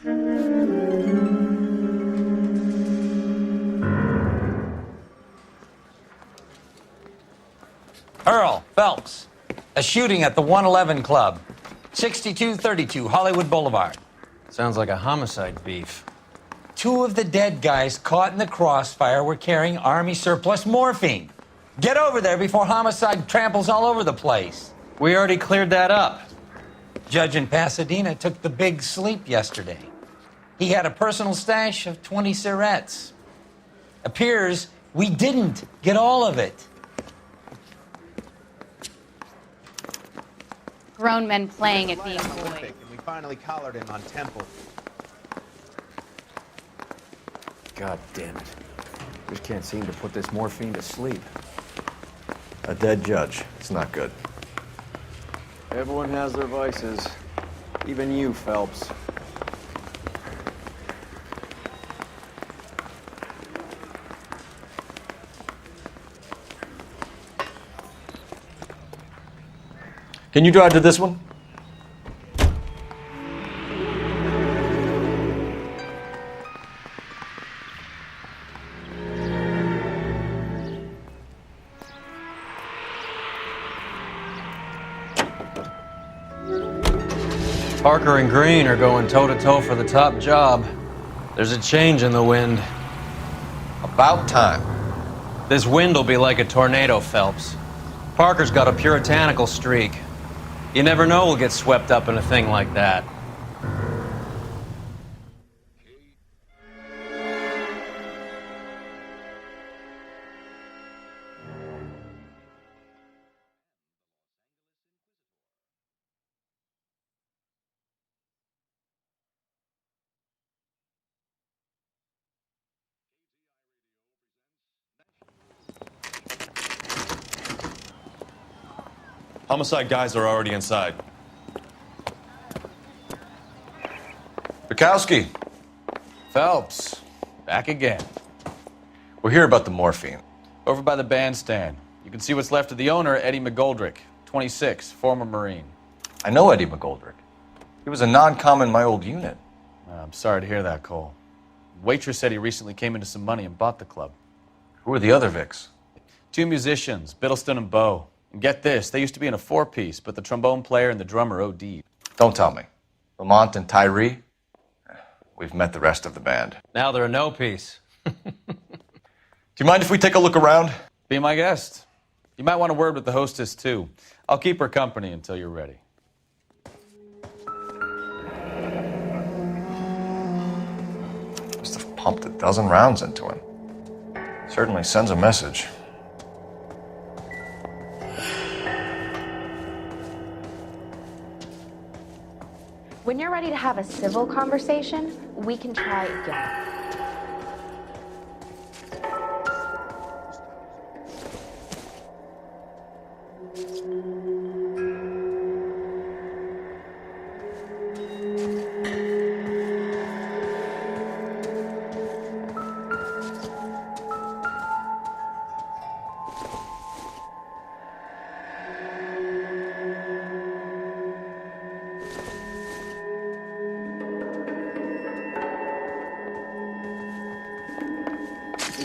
Earl Phelps, a shooting at the 111 Club, 6232 Hollywood Boulevard. Sounds like a homicide beef. Two of the dead guys caught in the crossfire were carrying Army surplus morphine. Get over there before homicide tramples all over the place. We already cleared that up. Judge in Pasadena took the big sleep yesterday. He had a personal stash of 20 cigarettes. Appears we didn't get all of it. Grown men playing at being boys. And we finally collared him on Temple. God damn it. Just can't seem to put this morphine to sleep. A dead judge. It's not good. Everyone has their vices. Even you, Phelps. Can you drive to this one? Parker and Green are going toe-to-toe for the top job. There's a change in the wind. About time. This wind will be like a tornado, Phelps. Parker's got a puritanical streak. You never know we'll get swept up in a thing like that. Homicide guys are already inside. Bukowski, Phelps, back again. we're here about the morphine. Over by the bandstand. You can see what's left of the owner, Eddie McGoldrick, 26, former Marine. I know Eddie McGoldrick. He was a non-com in my old unit. I'm sorry to hear that, Cole. Waitress said he recently came into some money and bought the club. Who are the other Vics? Two musicians, Biddleston and Bo. And get this, they used to be in a four-piece, but the trombone player and the drummer OD'd. Don't tell me. Lamont and Tyree? We've met the rest of the band. Now they're a no-piece. Do you mind if we take a look around? Be my guest. You might want a word with the hostess, too. I'll keep her company until you're ready. Must have pumped a dozen rounds into him. Certainly sends a message. When you're ready to have a civil conversation, we can try again.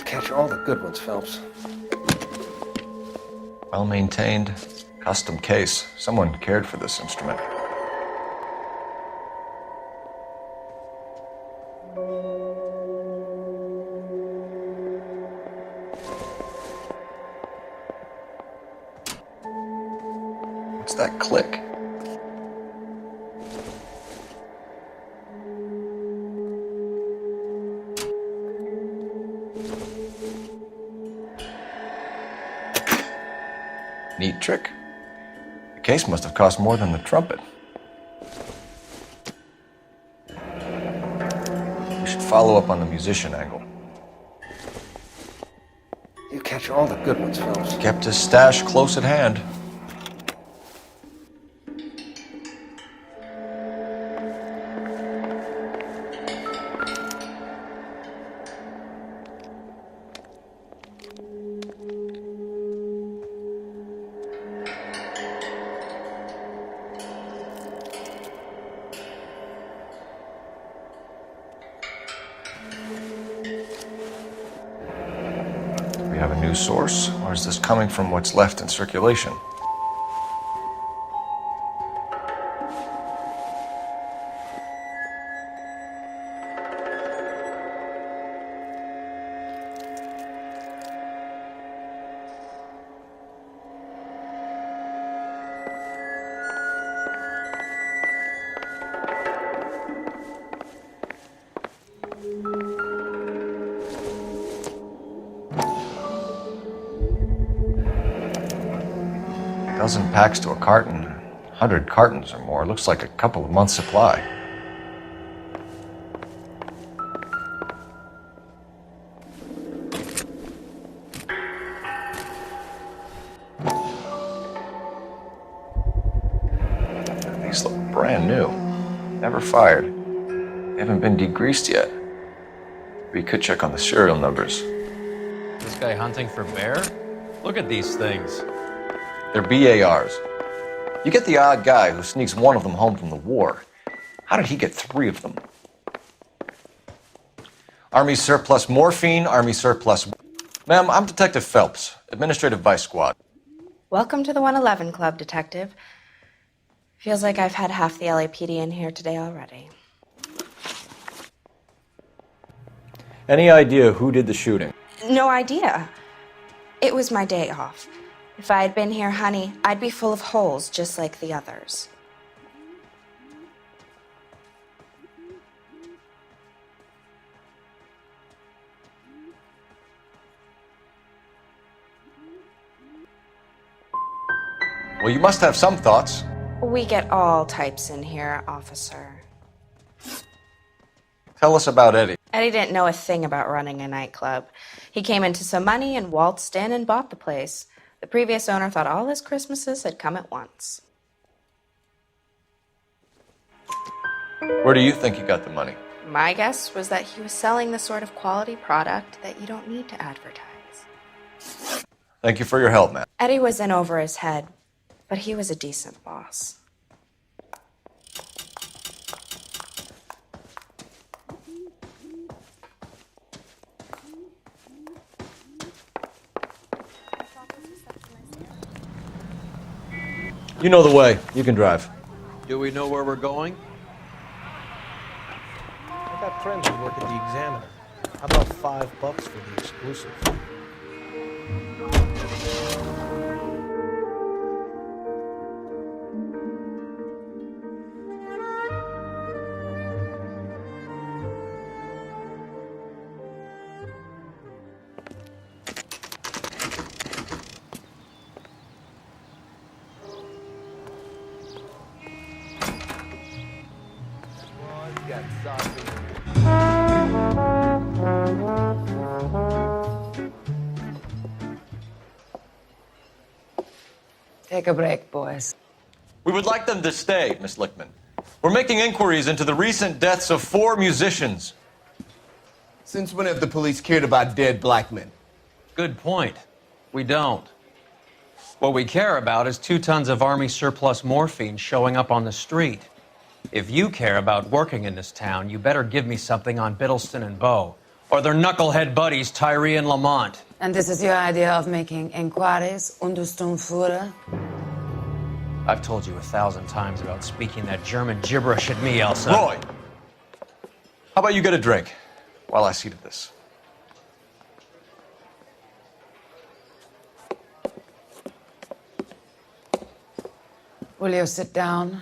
Catch all the good ones, Phelps. Well-maintained, custom case. Someone cared for this instrument. What's that click? Neat trick. The case must have cost more than the trumpet. We should follow up on the musician angle. You catch all the good ones, Phelps. Kept his stash close at hand. We have a new source, or is this coming from what's left in circulation? Dozen packs to a carton, 100 cartons or more. Looks like a couple of months' supply. These look brand new. Never fired. They haven't been degreased yet. We could check on the serial numbers. This guy hunting for bear? Look at these things. They're BARs. You get the odd guy who sneaks one of them home from the war. How did he get 3 of them? Army surplus morphine, Army surplus... Ma'am, I'm Detective Phelps, Administrative Vice Squad. Welcome to the 111 Club, Detective. Feels like I've had half the LAPD in here today already. Any idea who did the shooting? No idea. It was my day off. If I had been here, honey, I'd be full of holes just like the others. Well, you must have some thoughts. We get all types in here, officer. Tell us about Eddie. Eddie didn't know a thing about running a nightclub. He came into some money and waltzed in and bought the place. The previous owner thought all his Christmases had come at once. Where do you think he got the money? My guess was that he was selling the sort of quality product that you don't need to advertise. Thank you for your help, man. Eddie was in over his head, but he was a decent boss. You know the way. You can drive. Do we know where we're going? I got friends who work at the Examiner. How about $5 for the exclusive? Take a break, boys. We would like them to stay, Miss Lichtman. We're making inquiries into the recent deaths of 4 musicians. Since when have the police cared about dead black men? Good point. We don't. What we care about is 2 tons of Army surplus morphine showing up on the street. If you care about working in this town, you better give me something on Biddleston and Bow, or their knucklehead buddies Tyree and Lamont. And this is your idea of making inquiries unter Sturmführer? I've told you 1,000 times about speaking that German gibberish at me, Elsa. Roy! How about you get a drink while I see to this? Will you sit down?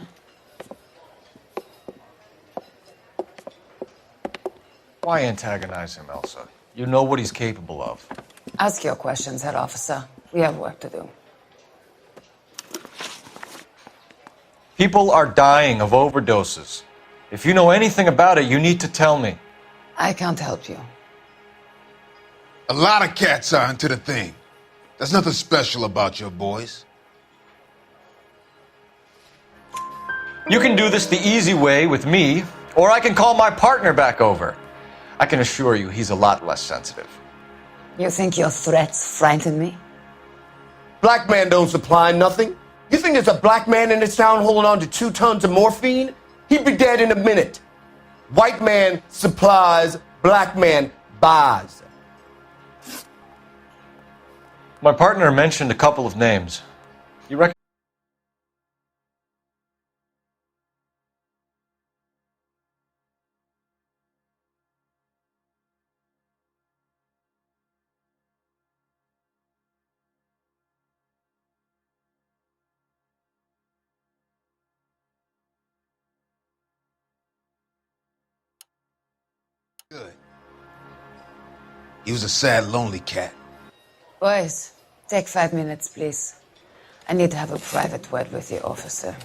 Why antagonize him, Elsa? You know what he's capable of. Ask your questions, head officer. We have work to do. People are dying of overdoses. If you know anything about it, you need to tell me. I can't help you. A lot of cats are into the thing. There's nothing special about your boys. You can do this the easy way with me, or I can call my partner back over. I can assure you he's a lot less sensitive. You think your threats frighten me? Black man don't supply nothing. You think there's a black man in this town holding on to 2 tons of morphine? He'd be dead in a minute. White man supplies black man buys. My partner mentioned a couple of names. You reckon? Good. He was a sad, lonely cat. Boys, take 5 minutes, please. I need to have a private word with the officer.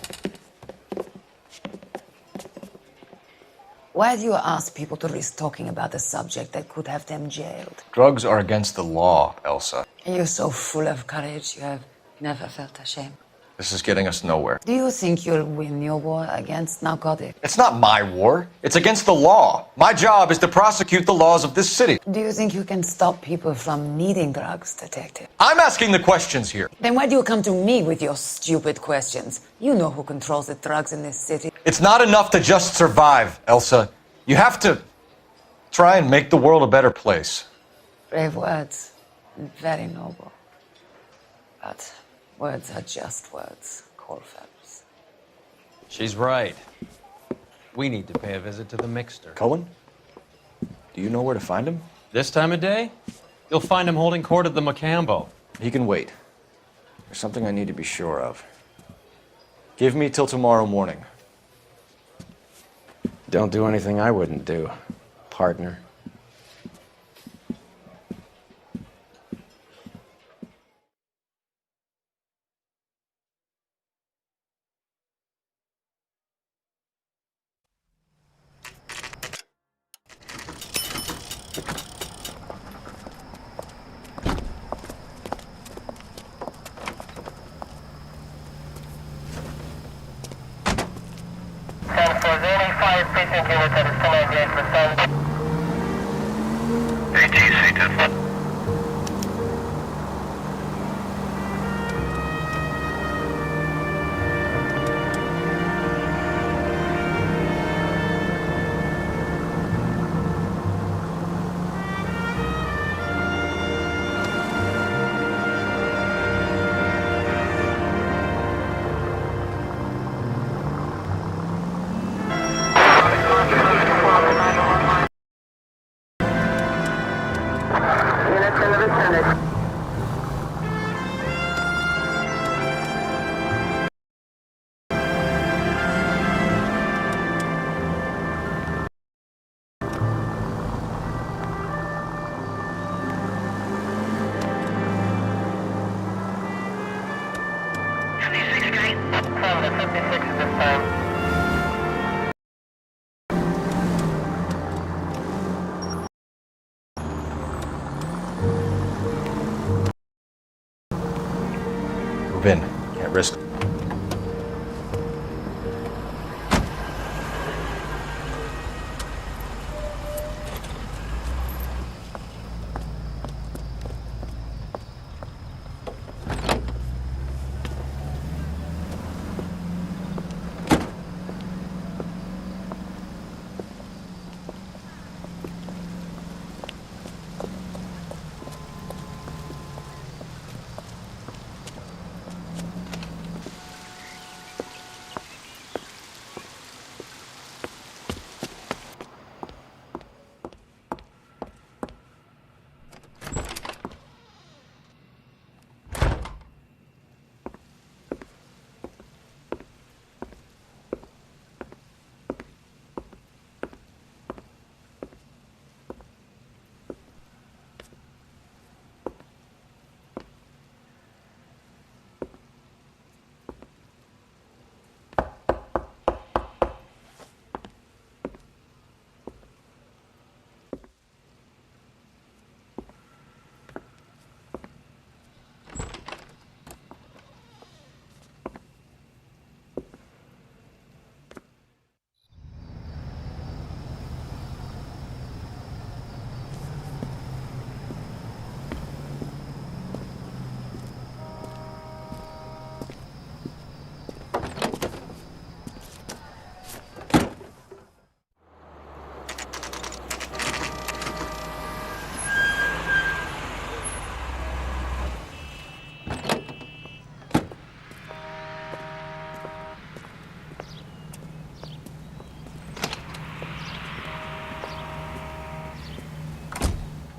Why do you ask people to risk talking about a subject that could have them jailed? Drugs are against the law, Elsa. You're so full of courage, you have never felt ashamed. This is getting us nowhere. Do you think you'll win your war against narcotics? It's not my war. It's against the law. My job is to prosecute the laws of this city. Do you think you can stop people from needing drugs, detective? I'm asking the questions here. Then why do you come to me with your stupid questions? You know who controls the drugs in this city. It's not enough to just survive, Elsa. You have to try and make the world a better place. Brave words, and very noble. But words are just words, Colfax. She's right. We need to pay a visit to the Mixter. Cohen? Do you know where to find him? This time of day, you'll find him holding court at the Macambo. He can wait. There's something I need to be sure of. Give me till tomorrow morning. Don't do anything I wouldn't do, partner. Move in. Can't risk.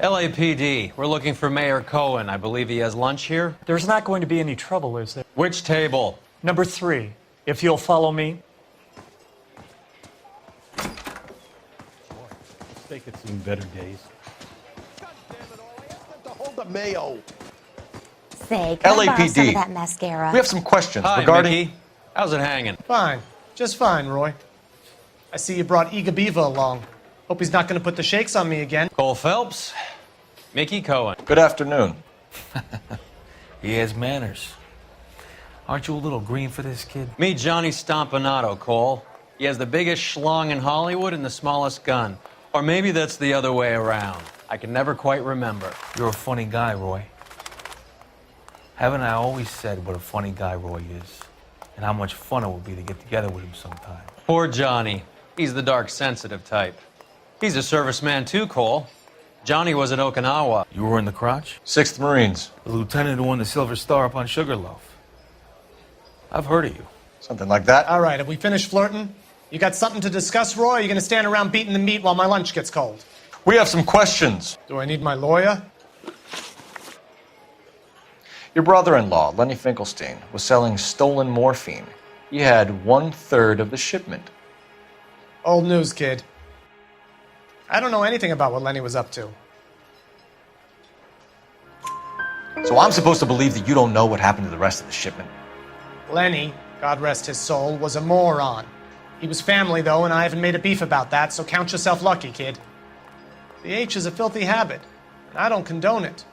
LAPD, we're looking for Mayor Cohen. I believe he has lunch here. There's not going to be any trouble, is there? Which table? Number 3, if you'll follow me. They could see better days. Hold the mayo. Say, can I borrow some of LAPD. that mascara? We have some questions Hi, regarding. Mickey. How's it hanging? Fine. Just fine, Roy. I see you brought Iga Beaver along. Hope he's not going to put the shakes on me again. Cole Phelps, Mickey Cohen. Good afternoon. He has manners. Aren't you a little green for this kid? Meet Johnny Stompanato, Cole. He has the biggest schlong in Hollywood and the smallest gun. Or maybe that's the other way around. I can never quite remember. You're a funny guy, Roy. Haven't I always said what a funny guy Roy is? And how much fun it would be to get together with him sometime. Poor Johnny. He's the dark, sensitive type. He's a serviceman too, Cole. Johnny was at Okinawa. You were in the crotch? 6th Marines. The lieutenant who won the Silver Star up on Sugarloaf. I've heard of you. Something like that. All right, have we finished flirting? You got something to discuss, Roy? Or are you going to stand around beating the meat while my lunch gets cold? We have some questions. Do I need my lawyer? Your brother-in-law, Lenny Finkelstein, was selling stolen morphine. He had 1/3 of the shipment. Old news, kid. I don't know anything about what Lenny was up to. So I'm supposed to believe that you don't know what happened to the rest of the shipment? Lenny, God rest his soul, was a moron. He was family, though, and I haven't made a beef about that, so count yourself lucky, kid. The H is a filthy habit, and I don't condone it.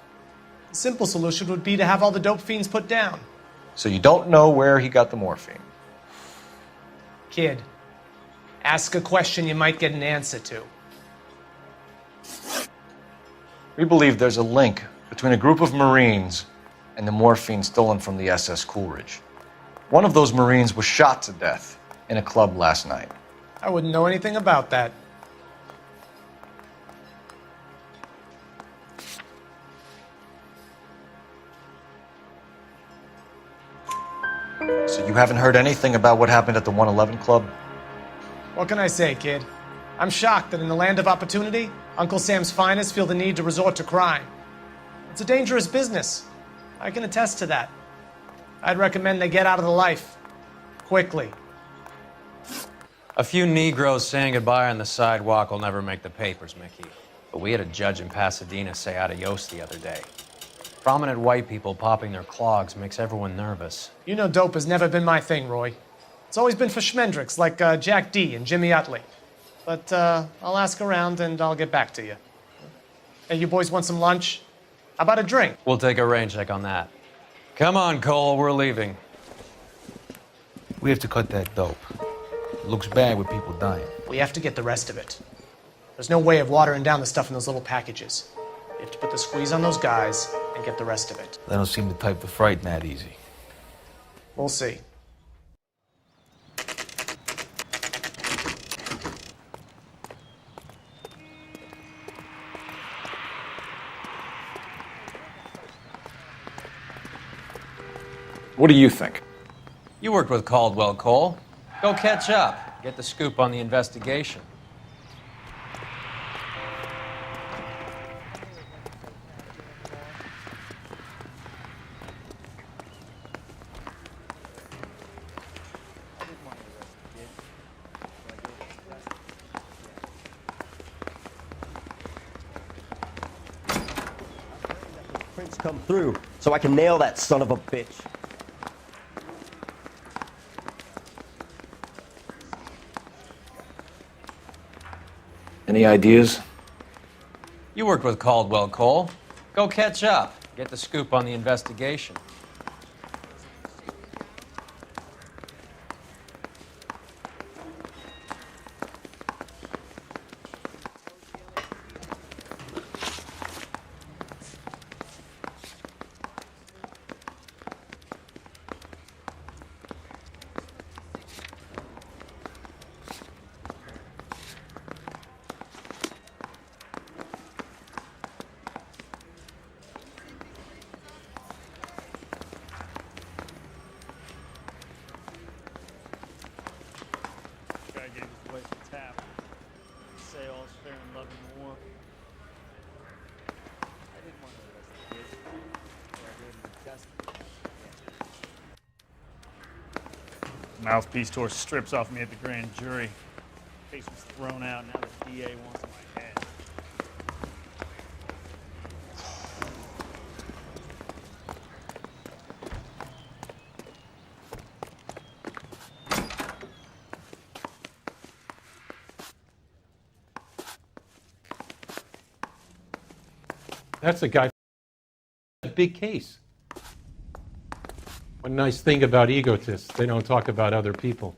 The simple solution would be to have all the dope fiends put down. So you don't know where he got the morphine? Kid, ask a question you might get an answer to. We believe there's a link between a group of Marines and the morphine stolen from the SS Coolidge. One of those Marines was shot to death in a club last night. I wouldn't know anything about that. So you haven't heard anything about what happened at the 111 Club? What can I say, kid? I'm shocked that in the land of opportunity, Uncle Sam's finest feel the need to resort to crime. It's a dangerous business. I can attest to that. I'd recommend they get out of the life. Quickly. A few Negroes saying goodbye on the sidewalk will never make the papers, Mickey. But we had a judge in Pasadena say adios the other day. Prominent white people popping their clogs makes everyone nervous. You know dope has never been my thing, Roy. It's always been for schmendricks like Jack D. and Jimmy Utley. But I'll ask around and I'll get back to you. Hey, you boys want some lunch? How about a drink? We'll take a rain check on that. Come on, Cole, we're leaving. We have to cut that dope. It looks bad with people dying. We have to get the rest of it. There's no way of watering down the stuff in those little packages. You have to put the squeeze on those guys and get the rest of it. They don't seem the type to frighten that easy. We'll see. What do you think? You worked with Caldwell, Cole. Go catch up. Get the scoop on the investigation. Prints come through, so I can nail that son of a bitch. Any ideas? You worked with Caldwell, Cole. Go catch up. Get the scoop on the investigation. Mouthpiece tore strips off me at the grand jury. Case was thrown out. Now the DA wants my head. That's the guy. Big case. One nice thing about egotists, they don't talk about other people.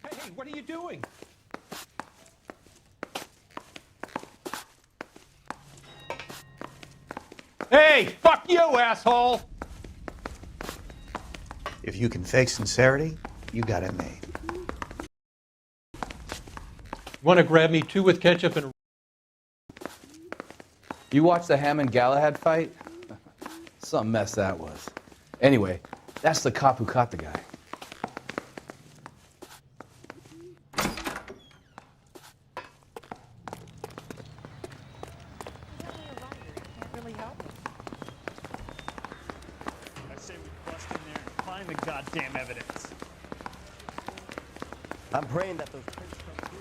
Hey, what are you doing? Hey, fuck you, asshole! If you can fake sincerity, you got it made. Want to grab me 2 with ketchup and... You watched the Hammond-Galahad fight? Some mess that was. Anyway, that's the cop who caught the guy. The goddamn evidence. I'm praying that those prints come through.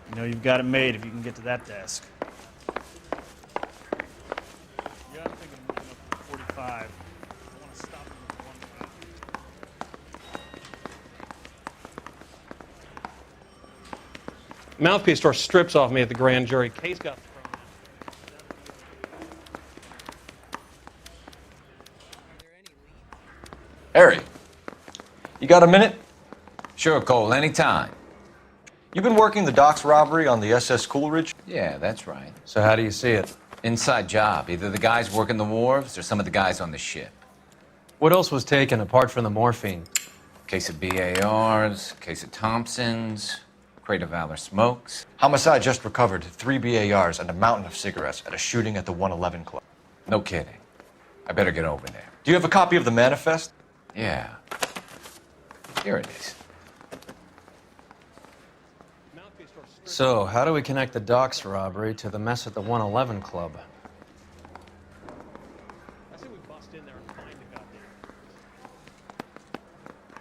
You know you've got it made if you can get to that desk. Yeah, I'm thinking moving up to 45. I want to stop him with one round. Mouthpiece tore strips off me at the grand jury. Case got... Harry, you got a minute? Sure, Cole, anytime. You've been working the docks robbery on the SS Coolidge? Yeah, that's right. So how do you see it? Inside job. Either the guys working the wharves or some of the guys on the ship. What else was taken apart from the morphine? Case of BARs, case of Thompsons, crate of Valor smokes. Homicide just recovered 3 BARs and a mountain of cigarettes at a shooting at the 111 Club. No kidding. I better get over there. Do you have a copy of the manifest? Yeah. Here it is. So, how do we connect the docks robbery to the mess at the 111 Club?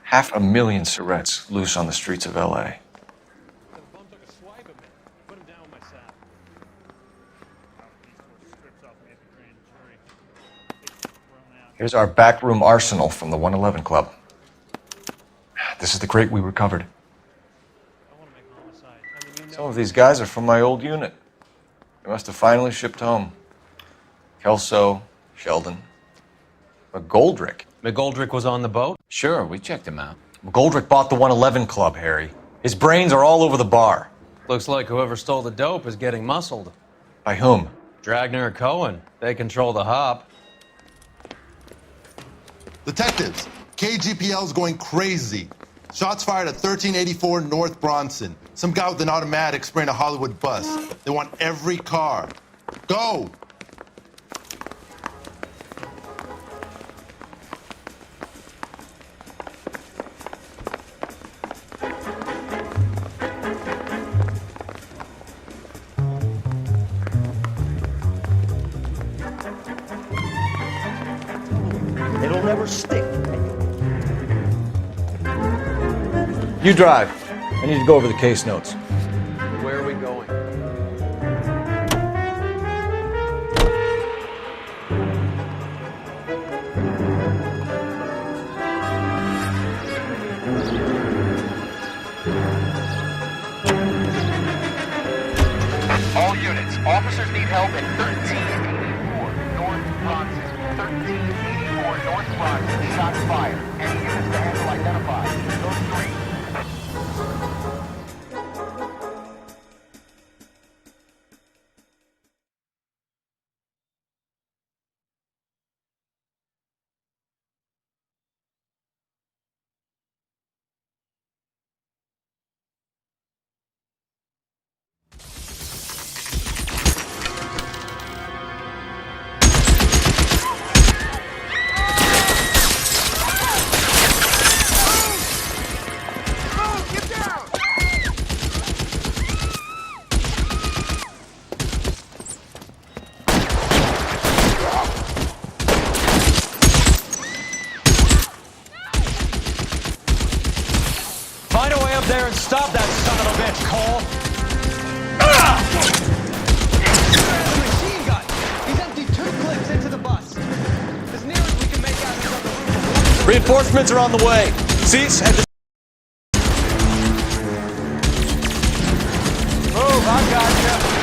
Half a million cigarettes loose on the streets of LA. Here's our backroom arsenal from the 111 Club. This is the crate we recovered. Some of these guys are from my old unit. They must have finally shipped home. Kelso, Sheldon, McGoldrick. McGoldrick was on the boat? Sure, we checked him out. McGoldrick bought the 111 Club, Harry. His brains are all over the bar. Looks like whoever stole the dope is getting muscled. By whom? Dragner or Cohen. They control the hop. Detectives, KGPL's going crazy. Shots fired at 1384 North Bronson. Some guy with an automatic spraying a Hollywood bus. They want every car. Go! It'll never stick. You drive. I need to go over the case notes. Where are we going? All units, officers need help at 1384 North Bronson. 1384 North Bronson. Shots fired. Any units to handle identified. Those 3. Reinforcements are on the way. Cease and Move, I gotcha.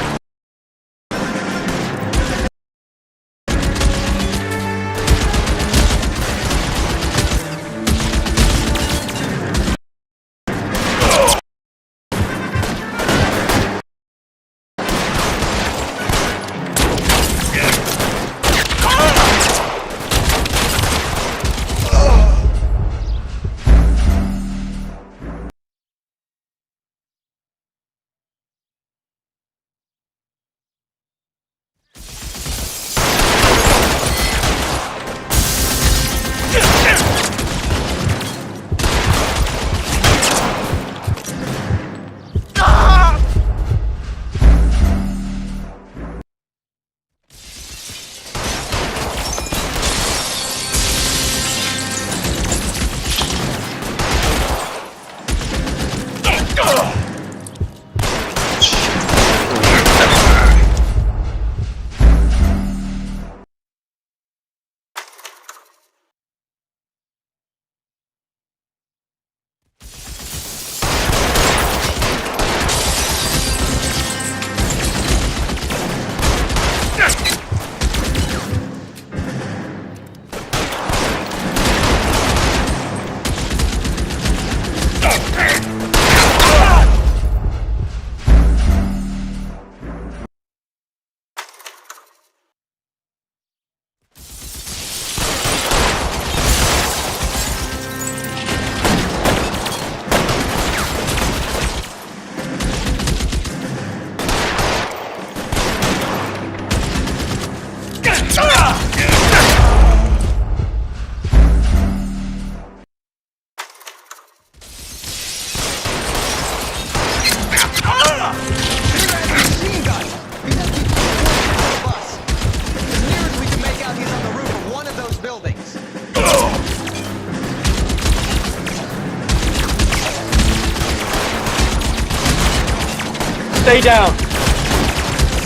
Stay down.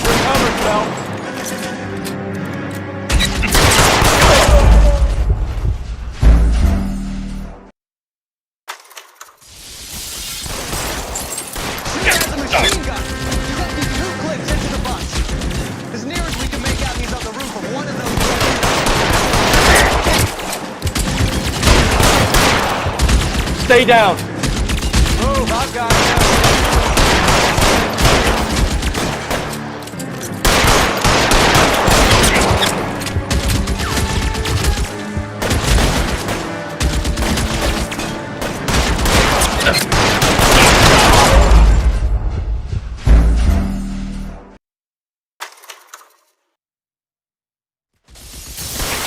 You're covered, Bell. Machine gun! He's empty 2 clicks into the bus. As near as we can make out, he's on the roof of one of those buildings. Stay down. Move, I've got you.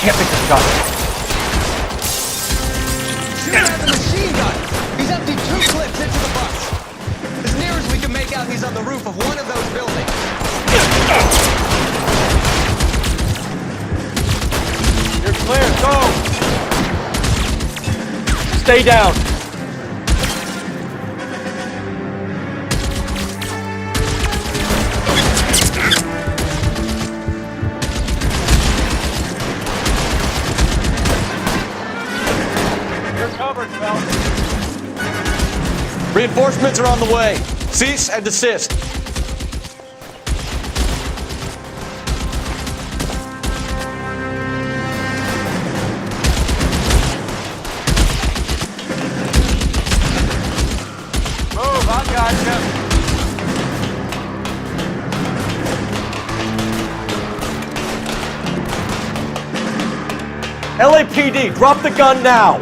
Can't pick this gun. Shoot at the machine gun! He's emptied 2 clips into the bus. As near as we can make out, he's on the roof of one of those buildings. You're clear. Go. Stay down. Reinforcements are on the way. Cease and desist. Move, I gotcha. LAPD, drop the gun now.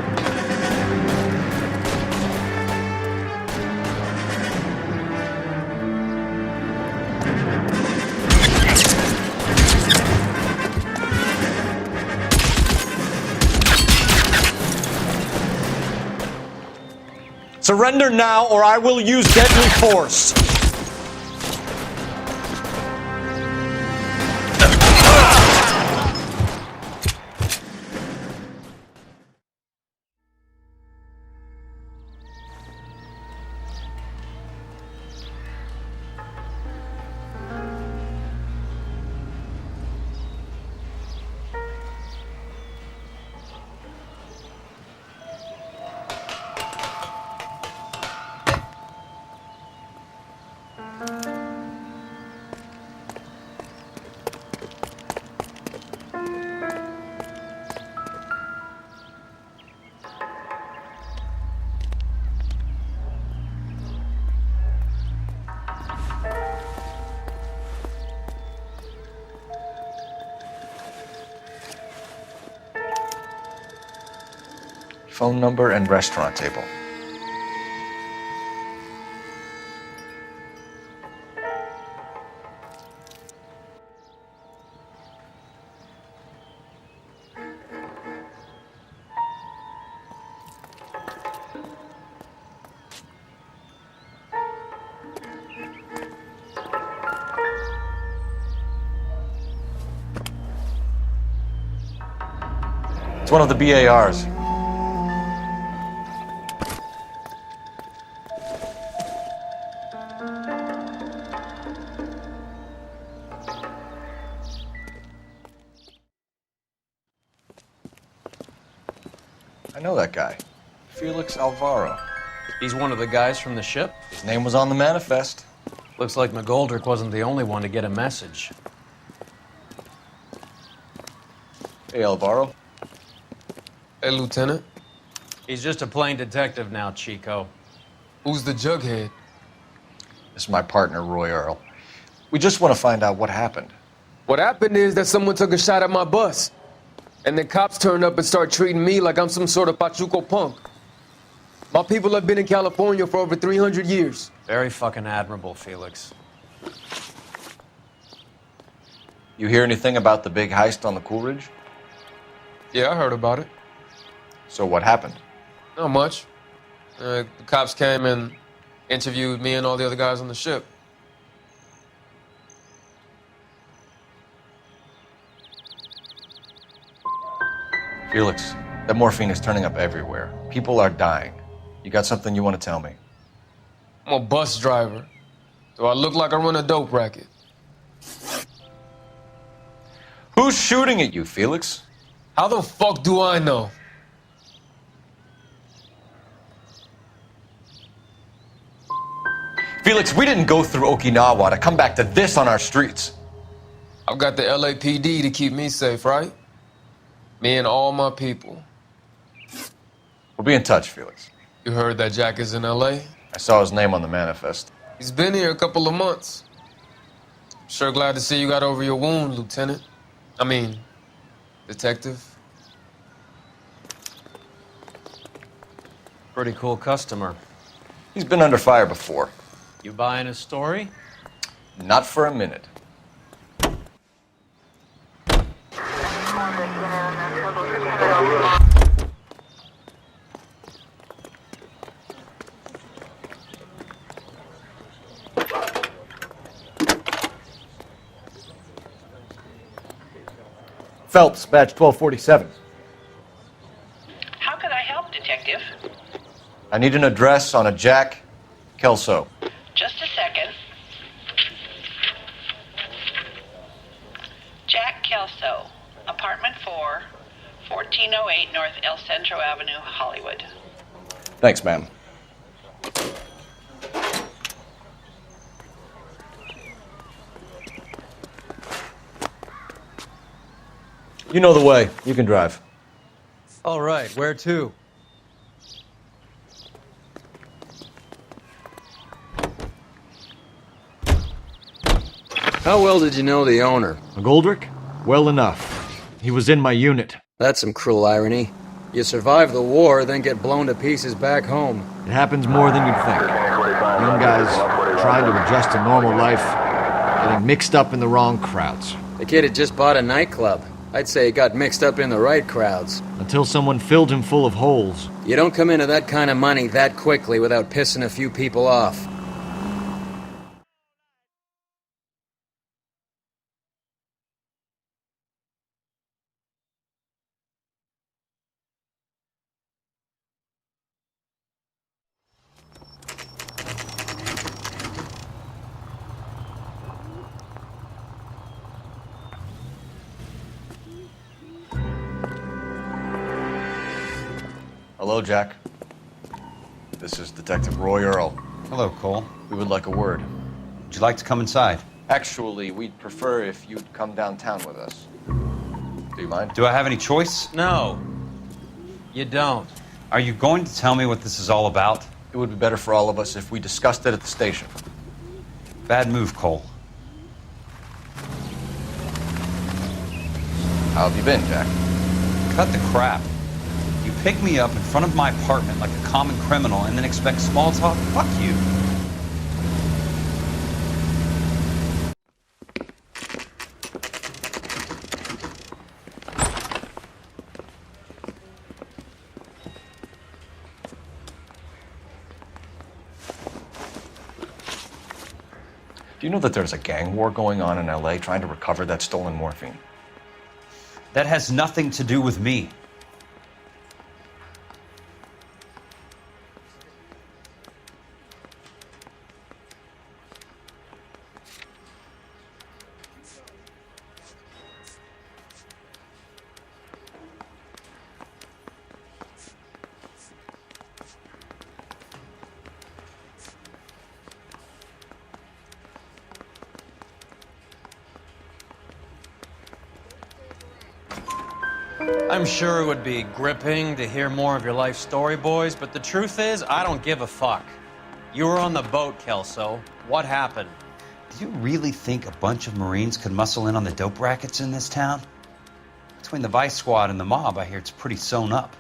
Surrender now, or I will use deadly force. Phone number and restaurant table. It's one of the BARs. I know that guy. Felix Alvaro. He's one of the guys from the ship? His name was on the manifest. Looks like McGoldrick wasn't the only one to get a message. Hey, Alvaro. Hey, Lieutenant. He's just a plain detective now, Chico. Who's the jughead? This is my partner, Roy Earl. We just want to find out what happened. What happened is that someone took a shot at my bus. And then cops turned up and started treating me like I'm some sort of Pachuco punk. My people have been in California for over 300 years. Very fucking admirable, Felix. You hear anything about the big heist on the Coolidge? Yeah, I heard about it. So what happened? Not much. The cops came and interviewed me and all the other guys on the ship. Felix, that morphine is turning up everywhere. People are dying. You got something you want to tell me? I'm a bus driver. Do I look like I run a dope racket? Who's shooting at you, Felix? How the fuck do I know? Felix, we didn't go through Okinawa to come back to this on our streets. I've got the LAPD to keep me safe, right? Me and all my people. We'll be in touch, Felix. You heard that Jack is in LA? I saw his name on the manifest. He's been here a couple of months. Sure glad to see you got over your wound, Lieutenant. I mean, Detective. Pretty cool customer. He's been under fire before. You buying his story? Not for a minute. Phelps, badge 1247. How could I help, Detective? I need an address on a Jack Kelso. Just a second. Jack Kelso, apartment 4, 1408 North El Centro Avenue, Hollywood. Thanks, ma'am. You know the way. You can drive. All right, where to? How well did you know the owner? McGoldrick? Well enough. He was in my unit. That's some cruel irony. You survive the war, then get blown to pieces back home. It happens more than you'd think. Young guys trying to adjust to normal life, getting mixed up in the wrong crowds. The kid had just bought a nightclub. I'd say he got mixed up in the right crowds. Until someone filled him full of holes. You don't come into that kind of money that quickly without pissing a few people off. Hello, Jack. This is Detective Roy Earl. Hello, Cole. We would like a word. Would you like to come inside? Actually, we'd prefer if you'd come downtown with us. Do you mind? Do I have any choice? No, you don't. Are you going to tell me what this is all about? It would be better for all of us if we discussed it at the station. Bad move, Cole. How have you been, Jack? Cut the crap. You pick me up in front of my apartment like a common criminal and then expect small talk? Fuck you. Do you know that there's a gang war going on in LA trying to recover that stolen morphine? That has nothing to do with me. I'm sure it would be gripping to hear more of your life story, boys, but the truth is, I don't give a fuck. You were on the boat, Kelso. What happened? Do you really think a bunch of Marines could muscle in on the dope rackets in this town? Between the Vice Squad and the mob, I hear it's pretty sewn up.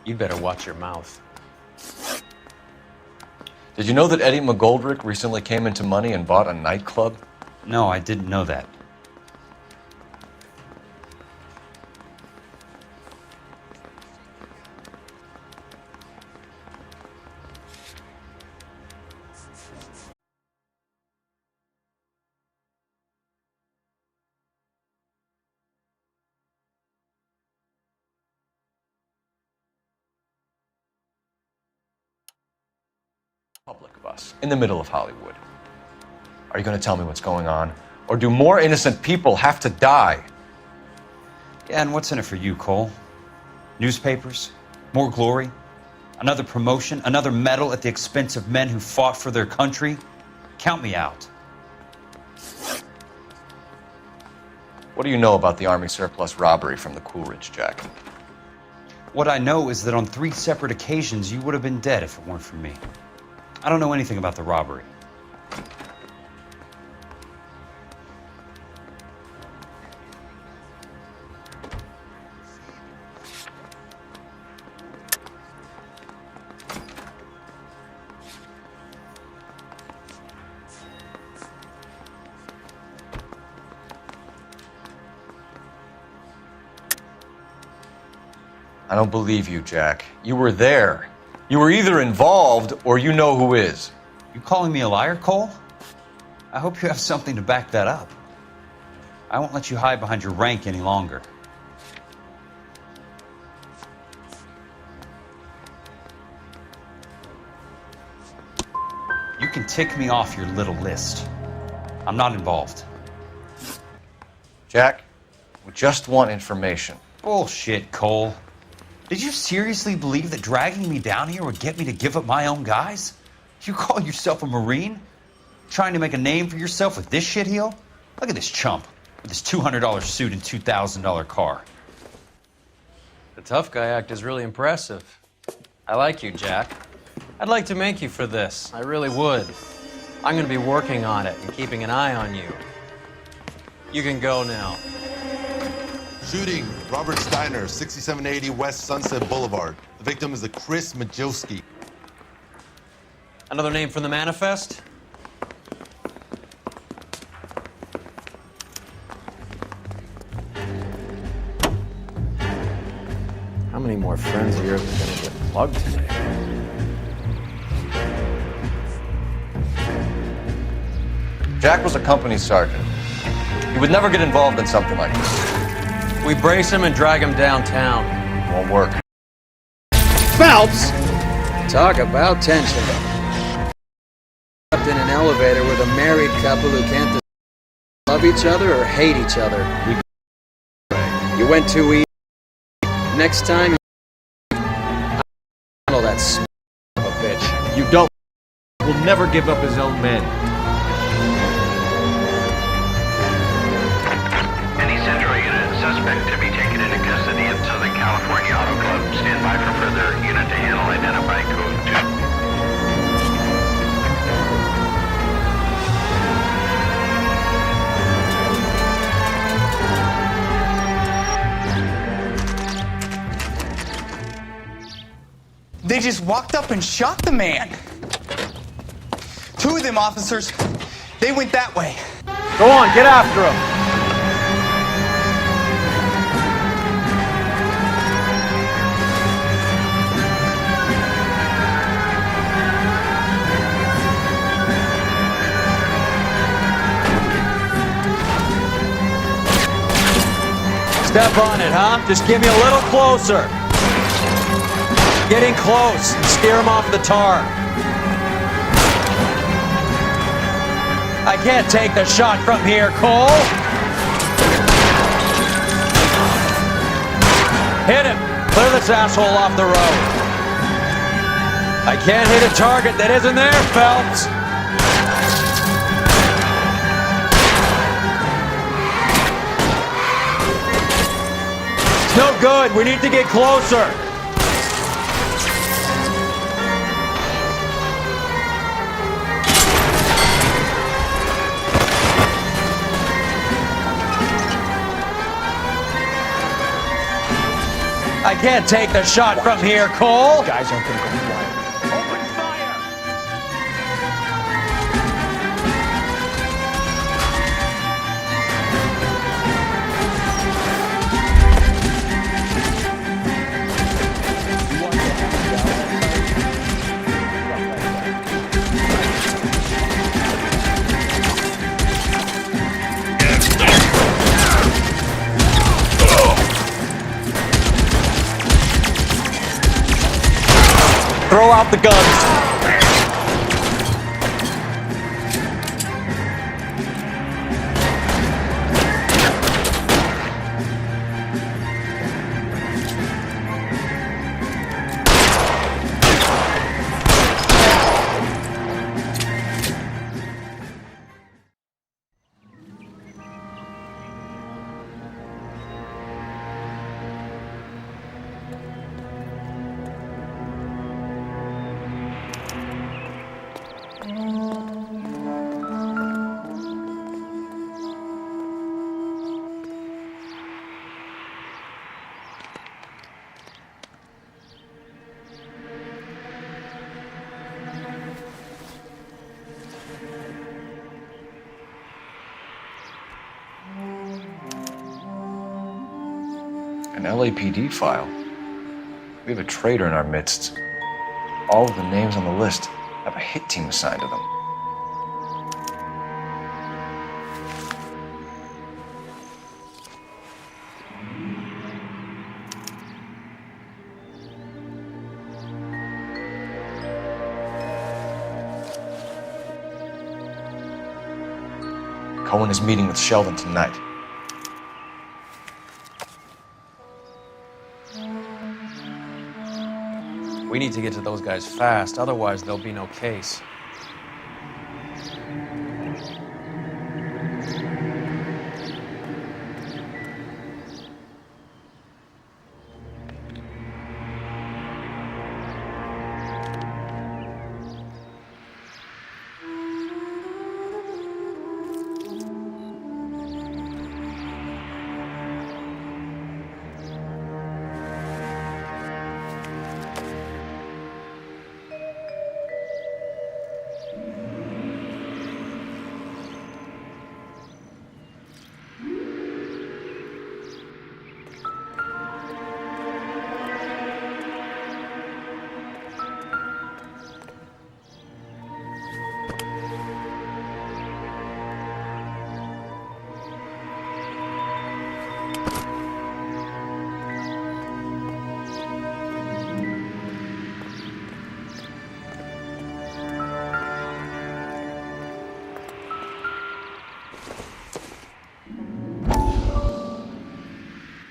You better watch your mouth. Did you know that Eddie McGoldrick recently came into money and bought a nightclub? No, I didn't know that. Public bus in the middle of Hollywood. Are you going to tell me what's going on? Or do more innocent people have to die? Yeah, and what's in it for you, Cole? Newspapers? More glory? Another promotion? Another medal at the expense of men who fought for their country? Count me out. What do you know about the Army surplus robbery from the Coolidge, Jack? What I know is that on 3 separate occasions you would have been dead if it weren't for me. I don't know anything about the robbery. I don't believe you, Jack. You were there. You were either involved or you know who is. You calling me a liar, Cole? I hope you have something to back that up. I won't let you hide behind your rank any longer. You can tick me off your little list. I'm not involved. Jack, we just want information. Bullshit, Cole. Did you seriously believe that dragging me down here would get me to give up my own guys? You call yourself a Marine? Trying to make a name for yourself with this shitheel? Look at this chump with his $200 suit and $2,000 car. The tough guy act is really impressive. I like you, Jack. I'd like to make you for this. I really would. I'm going to be working on it and keeping an eye on you. You can go now. Shooting, Robert Steiner, 6780 West Sunset Boulevard. The victim is a Chris Majowski. Another name from the manifest? How many more friends of yours are going to get plugged today? Jack was a company sergeant. He would never get involved in something like this. We brace him and drag him downtown. Won't work. Phelps! Talk about tension. Up in an elevator with a married couple who can't love each other or hate each other. You went too easy. Next time, handle that son of a bitch. You don't. Will never give up his own men. suspect to be taken into custody at Southern California Auto Club. Stand by for further unit to handle identify code 2. They just walked up and shot the man. 2 of them officers, they went that way. Go on, get after him. Step on it, huh? Just get me a little closer. Getting close. Steer him off the tar. I can't take the shot from here, Cole. Hit him. Clear this asshole off the road. I can't hit a target that isn't there, Phelps. It's no good. We need to get closer. I can't take the shot from here, Cole. Guys aren't gonna go flying. Throw out the guns. An LAPD file. We have a traitor in our midst. All of the names on the list have a hit team assigned to them. Cohen is meeting with Sheldon tonight. We need to get to those guys fast, otherwise there'll be no case.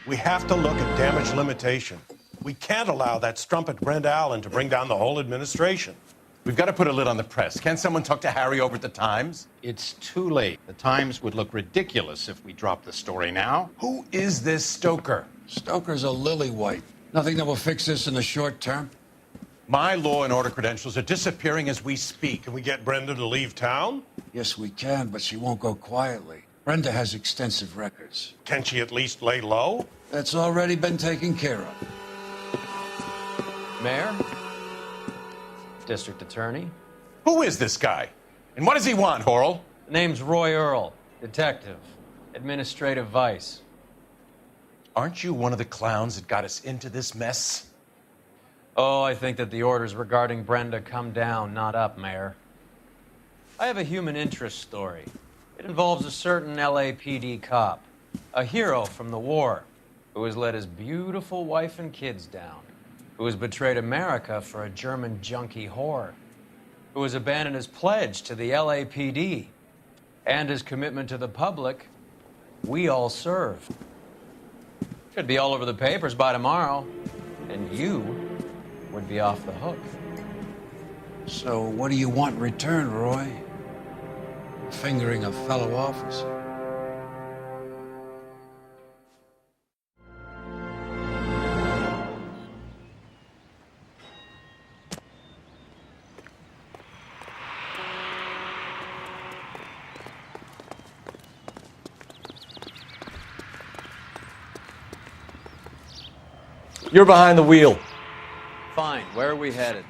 We have to look at damage limitation. We can't allow that strumpet Brent Allen to bring down the whole administration. We've got to put a lid on the press. Can't someone talk to Harry over at the Times? It's too late. The Times would look ridiculous if we dropped the story now. Who is this Stoker? Stoker's a lily-white. Nothing that will fix this in the short term. My law and order credentials are disappearing as we speak. Can we get Brenda to leave town? Yes, we can, but she won't go quietly. Brenda has extensive records. Can she at least lay low? That's already been taken care of. Mayor? District Attorney? Who is this guy? And what does he want, Horrell? The name's Roy Earl, detective, administrative vice. Aren't you one of the clowns that got us into this mess? Oh, I think that the orders regarding Brenda come down, not up, Mayor. I have a human interest story. It involves a certain LAPD cop, a hero from the war, who has let his beautiful wife and kids down, who has betrayed America for a German junkie whore, who has abandoned his pledge to the LAPD and his commitment to the public. We all serve. Should be all over the papers by tomorrow, and you would be off the hook. So what do you want in return, Roy? Fingering a fellow officer? You're behind the wheel. Fine, where are we headed?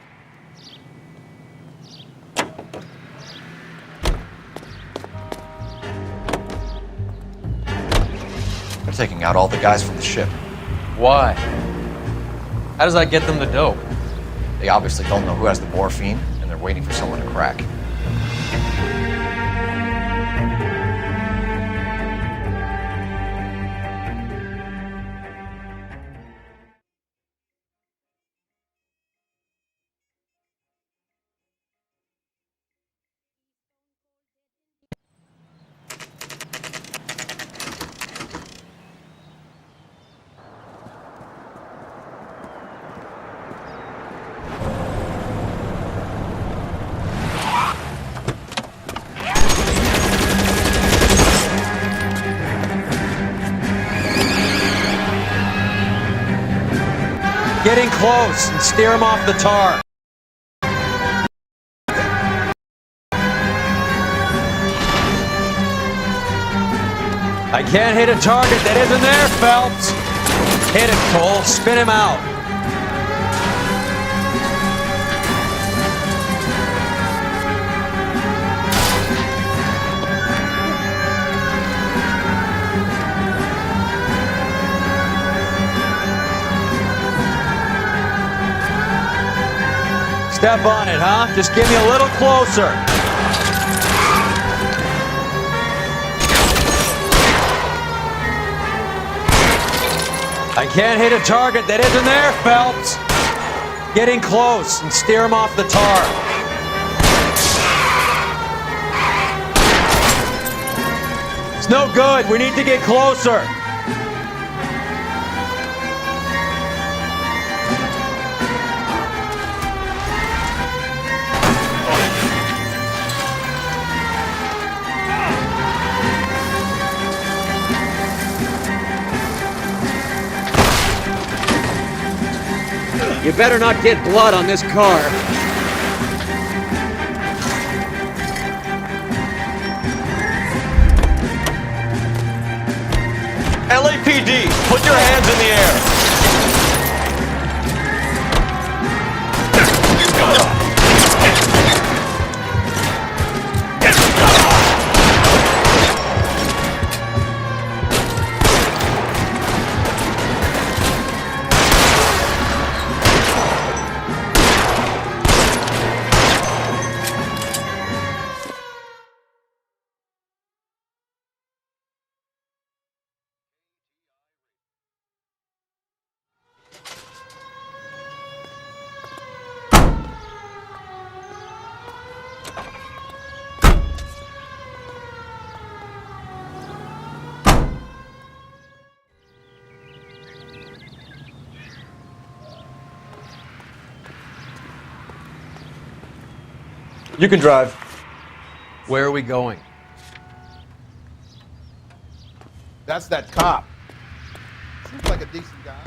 They're taking out all the guys from the ship. Why? How does that get them the dope? They obviously don't know who has the morphine, and they're waiting for someone to crack. Getting close and steer him off the tar. I can't hit a target that isn't there, Phelps. Hit it, Cole. Spin him out. Step on it, huh? Just get me a little closer. I can't hit a target that isn't there, Phelps. Getting close and steer him off the tar. It's no good. We need to get closer. You better not get blood on this car. LAPD, put your hands in the air. You can drive. Where are we going? That's that cop. Seems like a decent guy.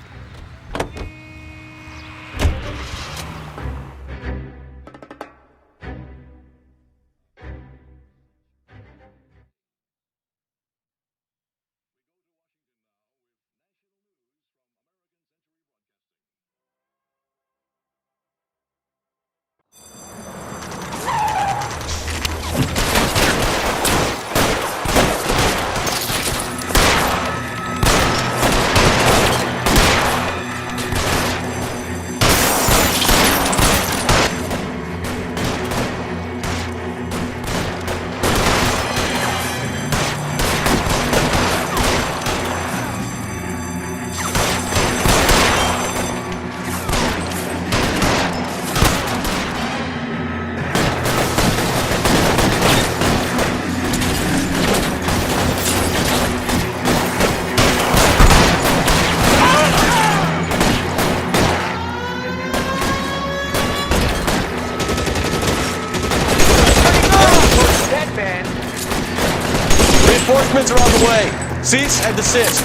Reinforcements are on the way. Cease and desist.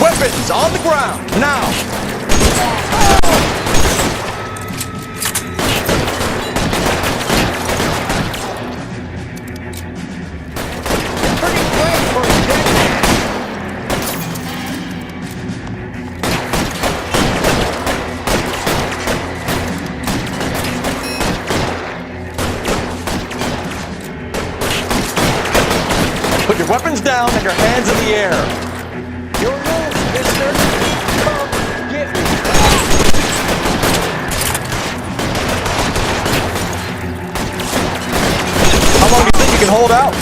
Weapons on the ground, now! Put your weapons down and your hands in the air. Your rules, mister. Come get me. How long do you think you can hold out?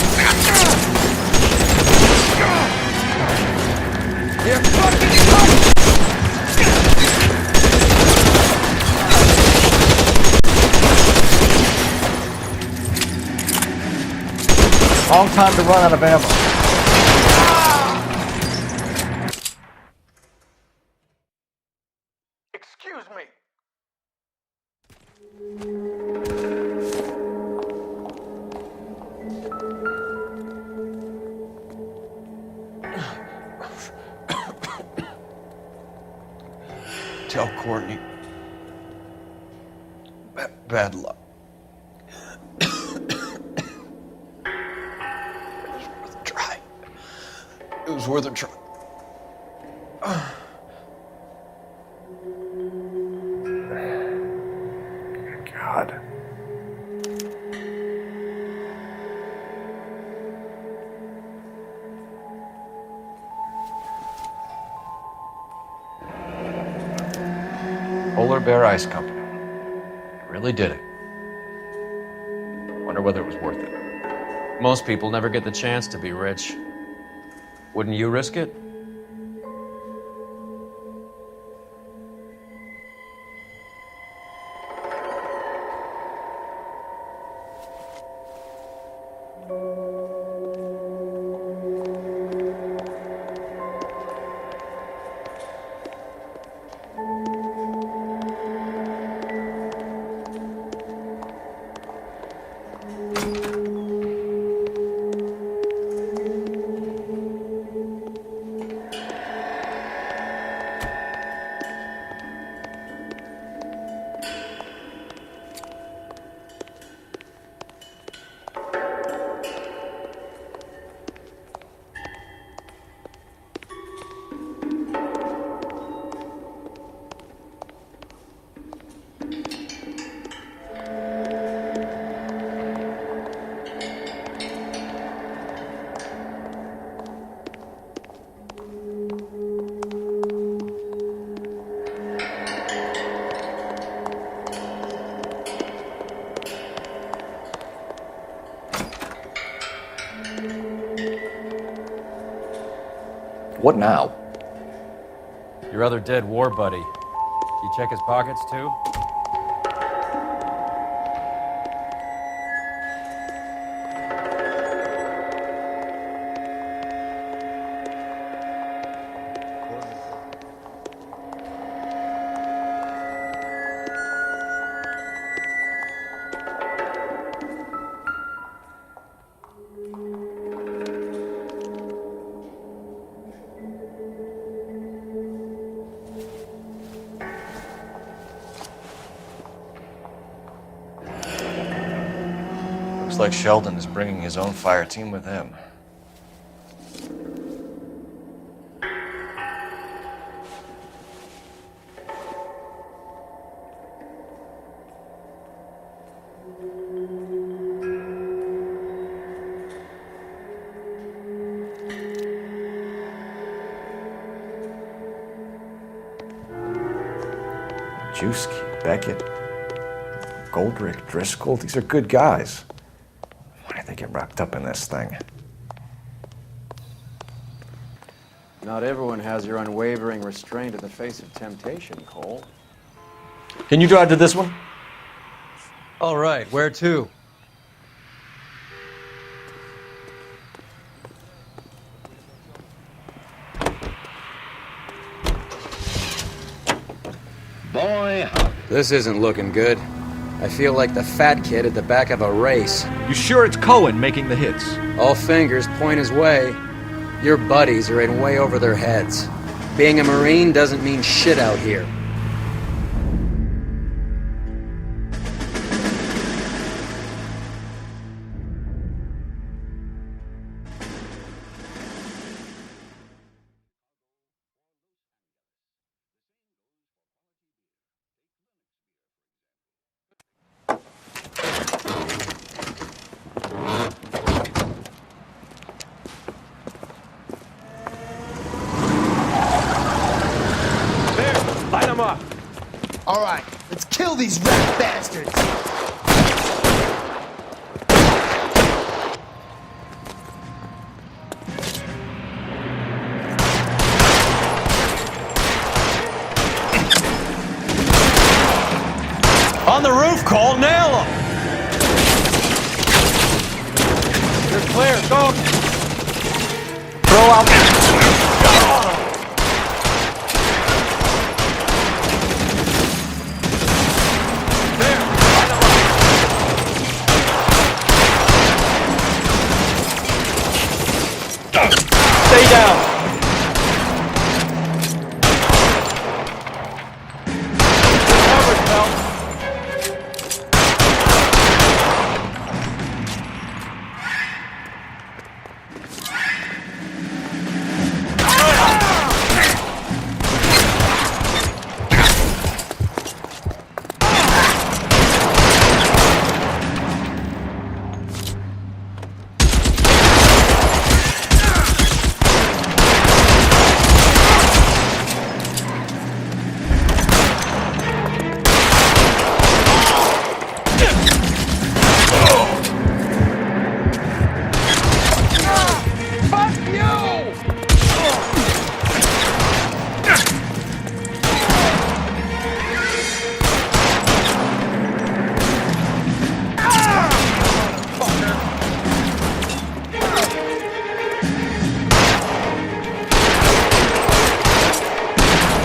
You're fucking cut! Long time to run out of ammo. Excuse me. Tell Courtney. Bad luck. It was worth a try. God. Polar Bear Ice Company. Really did it. Wonder whether it was worth it. Most people never get the chance to be rich. Wouldn't you risk it? What now? Your other dead war buddy. You check his pockets too? Looks like Sheldon is bringing his own fire team with him. Juski, Beckett, Goldrick, Driscoll, these are good guys. Why did they get wrapped up in this thing? Not everyone has your unwavering restraint in the face of temptation, Cole. Can you drive to this one? All right, where to? Boy, this isn't looking good. I feel like the fat kid at the back of a race. You sure it's Cohen making the hits? All fingers point his way. Your buddies are in way over their heads. Being a Marine doesn't mean shit out here. All right, let's kill these rat bastards. On the roof, Cole, nail him! You're clear, go! Throw out. Stay down! Covered, Phelps.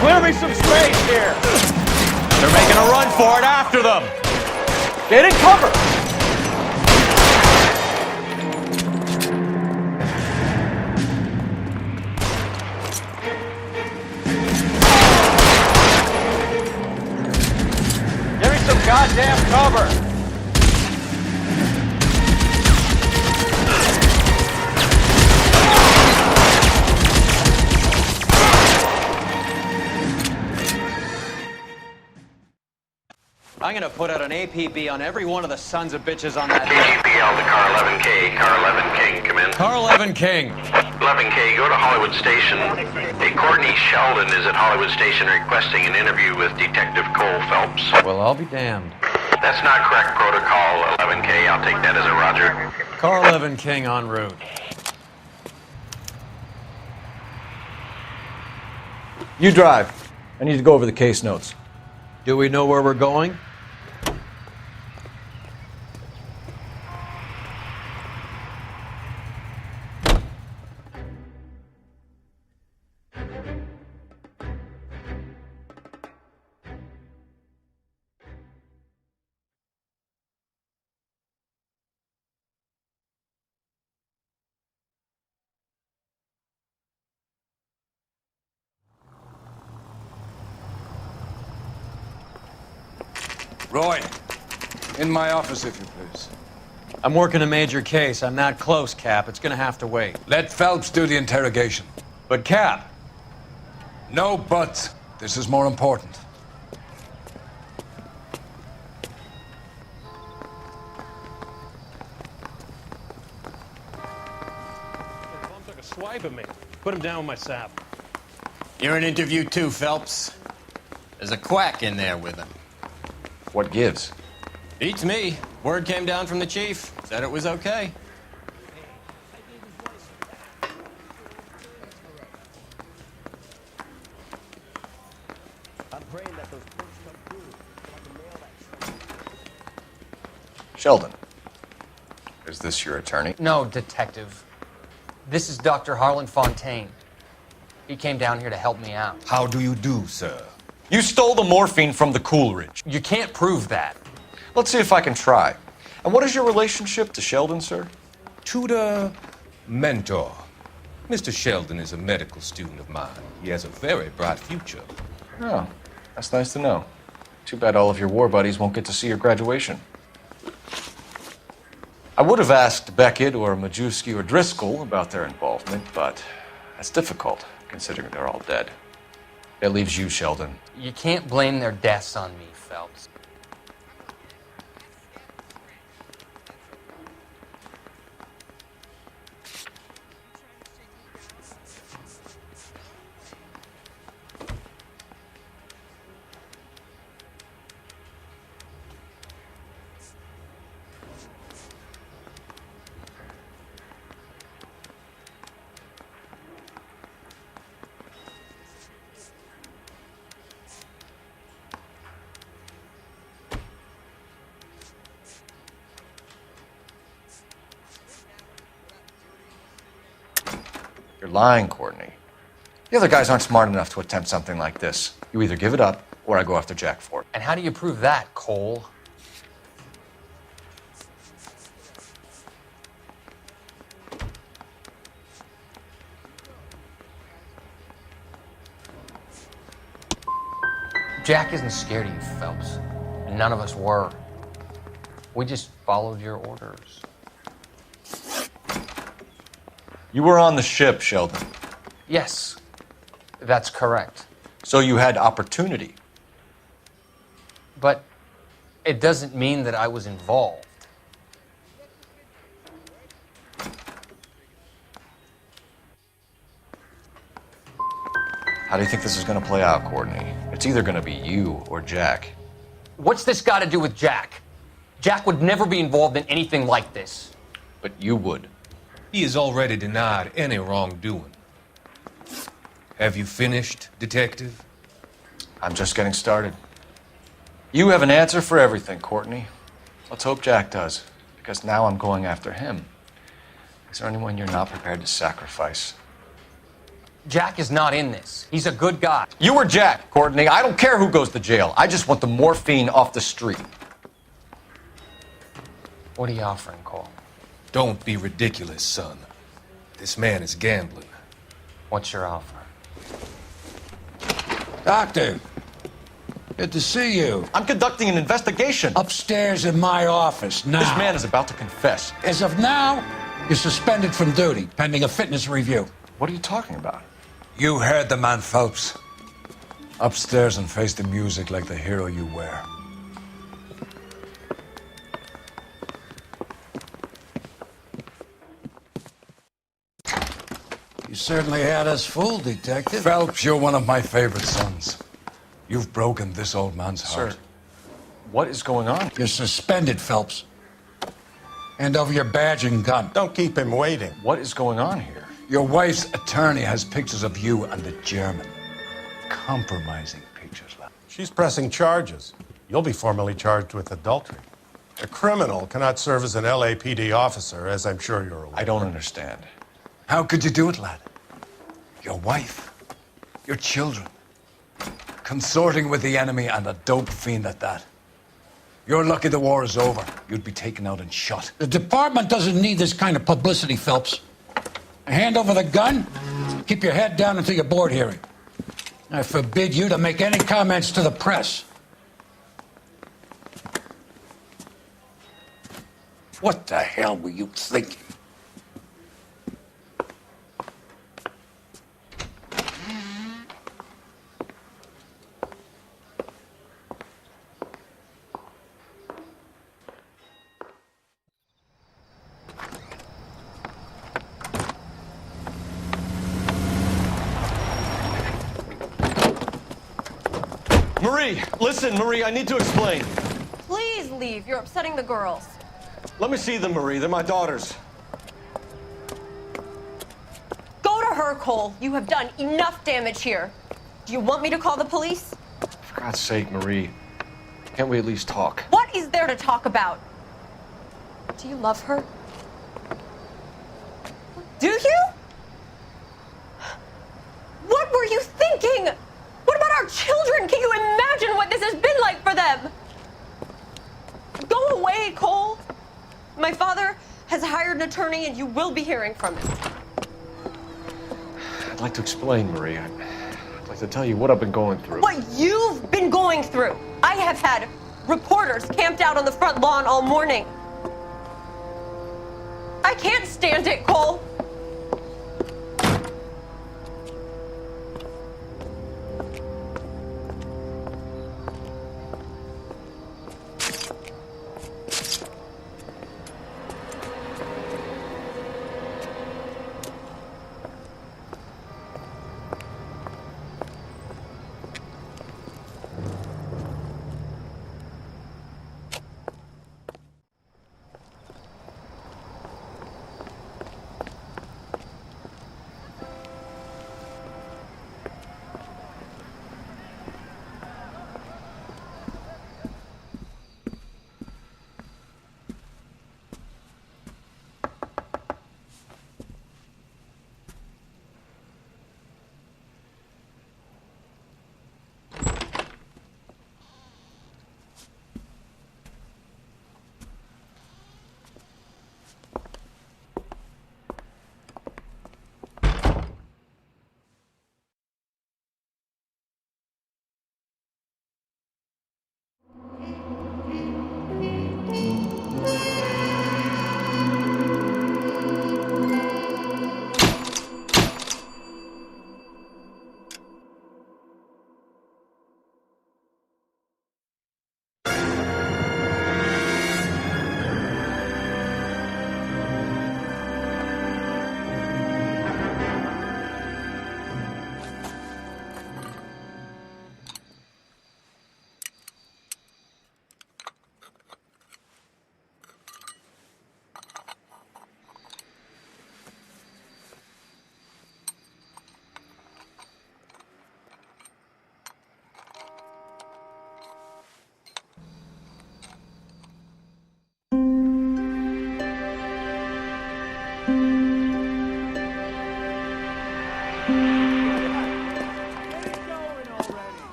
Clear me some space here! They're making a run for it after them! Get in cover! Give me some goddamn cover! I'm gonna put out an APB on every one of the sons of bitches on that. KGPL to car 11K. Car 11 King, come in. Car 11 King. 11K, go to Hollywood Station. Hey, Courtney Sheldon is at Hollywood Station requesting an interview with Detective Cole Phelps. Well, I'll be damned. That's not correct protocol, 11K. I'll take that as a roger. Car 11 King en route. You drive. I need to go over the case notes. Do we know where we're going? Roy, in my office, if you please. I'm working a major case. I'm not close, Cap. It's gonna have to wait. Let Phelps do the interrogation. But, Cap. No buts. This is more important. Took a swipe at me. Put him down with my sap. You're in interview too, Phelps. There's a quack in there with him. What gives? Beats me. Word came down from the chief. Said it was okay. I'm praying that those books come through so I can mail that. Sheldon, is this your attorney? No, Detective. This is Dr. Harlan Fontaine. He came down here to help me out. How do you do, sir? You stole the morphine from the Coolidge. You can't prove that. Let's see if I can try. And what is your relationship to Sheldon, sir? Tutor, mentor. Mr. Sheldon is a medical student of mine. He has a very bright future. Oh, that's nice to know. Too bad all of your war buddies won't get to see your graduation. I would have asked Beckett or Majewski or Driscoll about their involvement, but that's difficult, considering they're all dead. That leaves you, Sheldon. You can't blame their deaths on me, Phelps. You're lying, Courtney. The other guys aren't smart enough to attempt something like this. You either give it up, or I go after Jack for it. And how do you prove that, Cole? Jack isn't scared of you, Phelps. And none of us were. We just followed your orders. You were on the ship, Sheldon. Yes, that's correct. So you had opportunity. But it doesn't mean that I was involved. How do you think this is going to play out, Courtney? It's either going to be you or Jack. What's this got to do with Jack? Jack would never be involved in anything like this. But you would. He has already denied any wrongdoing. Have you finished, Detective? I'm just getting started. You have an answer for everything, Courtney. Let's hope Jack does, because now I'm going after him. Is there anyone you're not prepared to sacrifice? Jack is not in this. He's a good guy. You or Jack, Courtney. I don't care who goes to jail. I just want the morphine off the street. What are you offering, Cole? Don't be ridiculous, son. This man is gambling. What's your offer? Doctor, good to see you. I'm conducting an investigation. Upstairs in my office now. This man is about to confess. As of now, you're suspended from duty, pending a fitness review. What are you talking about? You heard the man, Phelps. Upstairs and face the music like the hero you were. You certainly had us fooled, Detective. Phelps, you're one of my favorite sons. You've broken this old man's heart. Sir, what is going on? You're suspended, Phelps. Hand over your badge and gun. Don't keep him waiting. What is going on here? Your wife's attorney has pictures of you and the German. compromising pictures, lad. She's pressing charges. You'll be formally charged with adultery. A criminal cannot serve as an LAPD officer, as I'm sure you're aware. I don't understand. How could you do it, lad? Your wife, your children, consorting with the enemy and a dope fiend at that. You're lucky the war is over. You'd be taken out and shot. The department doesn't need this kind of publicity, Phelps. Hand over the gun, keep your head down until your board hearing. I forbid you to make any comments to the press. What the hell were you thinking? Marie, listen, Marie, I need to explain. Please leave. You're upsetting the girls. Let me see them, Marie. They're my daughters. Go to her, Cole. You have done enough damage here. Do you want me to call the police? For God's sake, Marie, can't we at least talk? What is there to talk about? Do you love her? Do you? What were you thinking? What about our children? Can you imagine what this has been like for them? Go away, Cole. My father has hired an attorney and you will be hearing from him. I'd like to explain, Marie. I'd like to tell you what I've been going through. What you've been going through. I have had reporters camped out on the front lawn all morning. I can't stand it, Cole.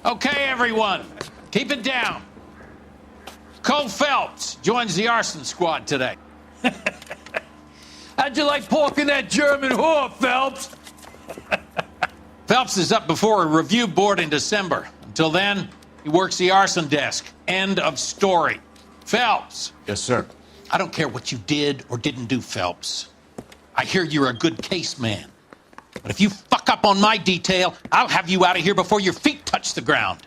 Okay, everyone, keep it down. Cole Phelps joins the arson squad today. How'd you like porking that German whore, Phelps? Phelps is up before a review board in December. Until then, he works the arson desk. End of story. Phelps. Yes, sir. I don't care what you did or didn't do, Phelps. I hear you're a good case man. But if you fuck up on my detail, I'll have you out of here before your feet touch the ground.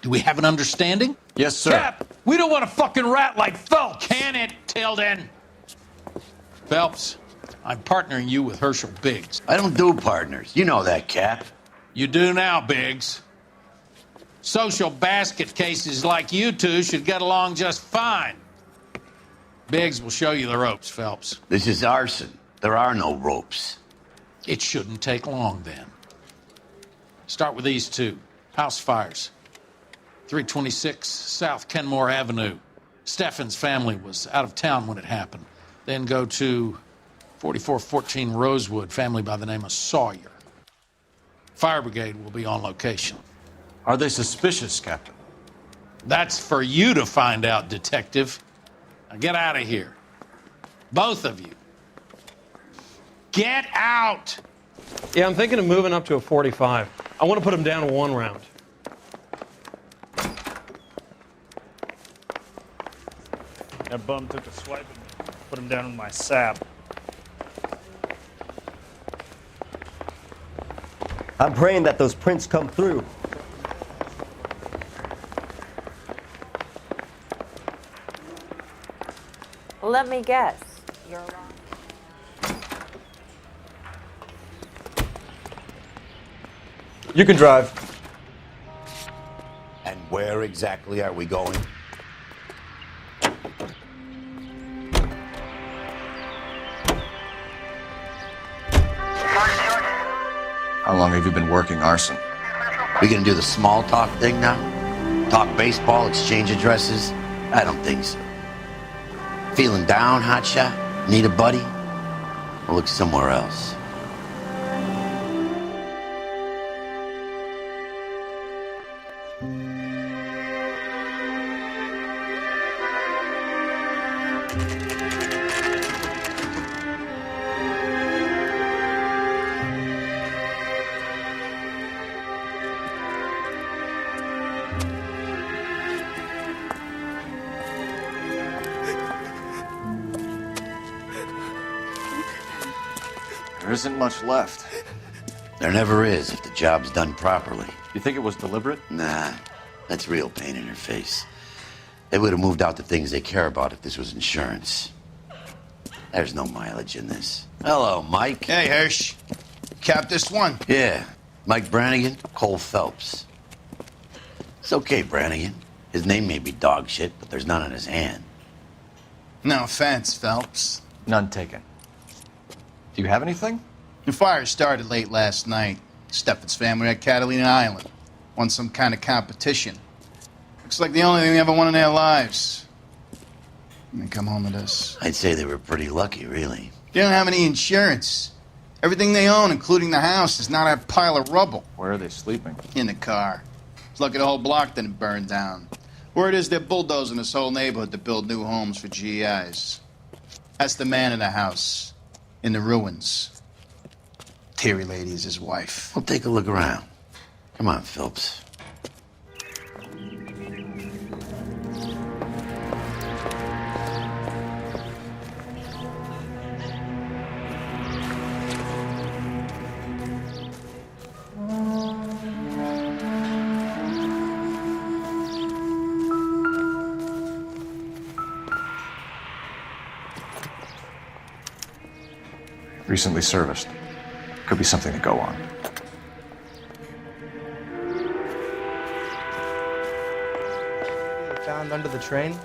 Do we have an understanding? Yes, sir. Cap, we don't want a fucking rat like Phelps. Can it, Tilden? Phelps, I'm partnering you with Herschel Biggs. I don't do partners. You know that, Cap. You do now, Biggs. Social basket cases like you two should get along just fine. Biggs will show you the ropes, Phelps. This is arson. There are no ropes. It shouldn't take long, then. Start with these two. House fires. 326 South Kenmore Avenue. Steffen's family was out of town when it happened. Then go to 4414 Rosewood, family by the name of Sawyer. Fire brigade will be on location. Are they suspicious, Captain? That's for you to find out, Detective. Now get out of here. Both of you. Get out! Yeah, I'm thinking of moving up to a 45. I want to put him down to 1 round. That bum took a swipe and put him down with my sap. I'm praying that those prints come through. Let me guess. You're wrong. You can drive. And where exactly are we going? How long have you been working arson? We gonna do the small talk thing now? Talk baseball, exchange addresses? I don't think so. Feeling down, hotshot? Need a buddy? We'll look somewhere else. There isn't much left. There never is if the job's done properly. You think it was deliberate? Nah, that's real pain in her face. They would have moved out the things they care about if this was insurance. There's no mileage in this. Hello, Mike. Hey, Hirsch. Cap this one. Yeah, Mike Brannigan, Cole Phelps. It's okay, Brannigan. His name may be dog shit, but there's none on his hand. No offense, Phelps. None taken. Do you have anything? The fire started late last night. Steffen's family at Catalina Island. Won some kind of competition. Looks like the only thing they ever won in their lives. And they come home to this. I'd say they were pretty lucky, really. They don't have any insurance. Everything they own, including the house, is not a pile of rubble. Where are they sleeping? In the car. It's lucky the whole block didn't burn down. Word is they're bulldozing this whole neighborhood to build new homes for GIs. That's the man in the house. In the ruins. Terry Lady is his wife. Well, take a look around. Come on, Phelps. Recently serviced. Could be something to go on. Found under the train?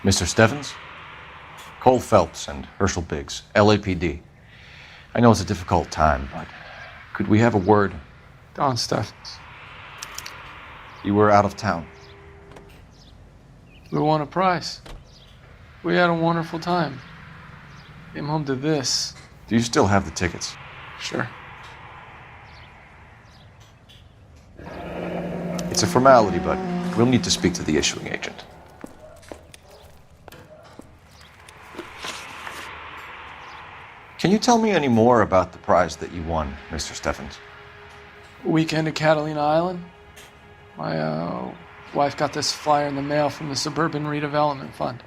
Mr. Steffens? Cole Phelps and Herschel Biggs, LAPD. I know it's a difficult time, but could we have a word? Don Steffens. You were out of town. We won a prize. We had a wonderful time. Came home to this. Do you still have the tickets? Sure. It's a formality, but we'll need to speak to the issuing agent. Can you tell me any more about the prize that you won, Mr. Steffens? Weekend at Catalina Island. My wife got this flyer in the mail from the Suburban Redevelopment Fund.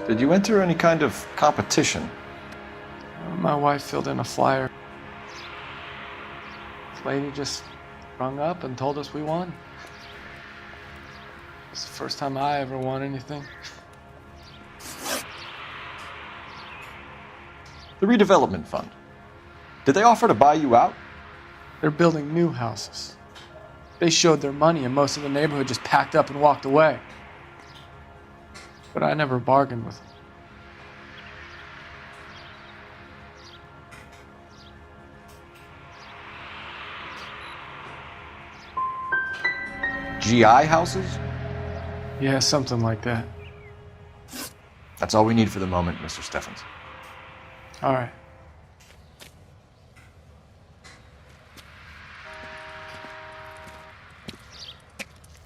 Did you enter any kind of competition? My wife filled in a flyer. This lady just rung up and told us we won. It's the first time I ever won anything. The redevelopment fund. Did they offer to buy you out? They're building new houses. They showed their money and most of the neighborhood just packed up and walked away. But I never bargained with them. GI houses? Yeah, something like that. That's all we need for the moment, Mr. Steffens. All right.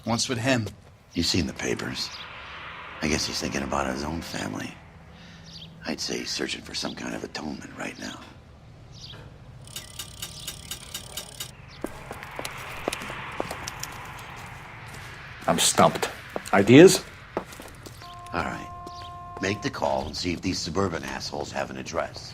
What's with him? You've seen the papers. I guess he's thinking about his own family. I'd say he's searching for some kind of atonement right now. I'm stumped. Ideas? All right. Make the call and see if these suburban assholes have an address.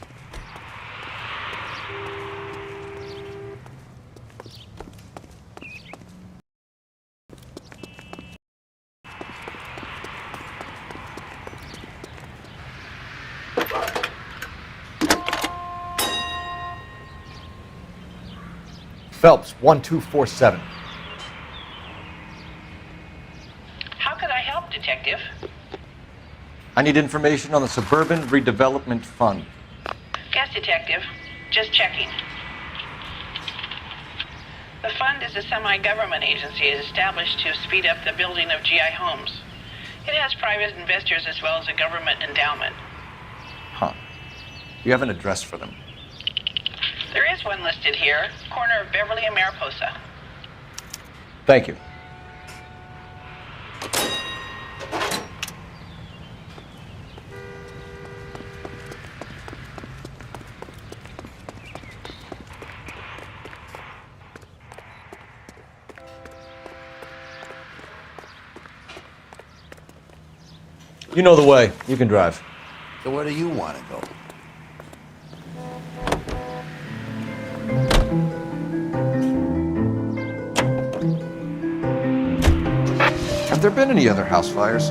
Phelps, 1247. How could I help, Detective? I need information on the Suburban Redevelopment Fund. Yes, Detective. Just checking. The fund is a semi-government agency established to speed up the building of GI homes. It has private investors as well as a government endowment. Huh. You have an address for them? There is one listed here, corner of Beverly and Mariposa. Thank you. You know the way. You can drive. So where do you want to go? Have there been any other house fires?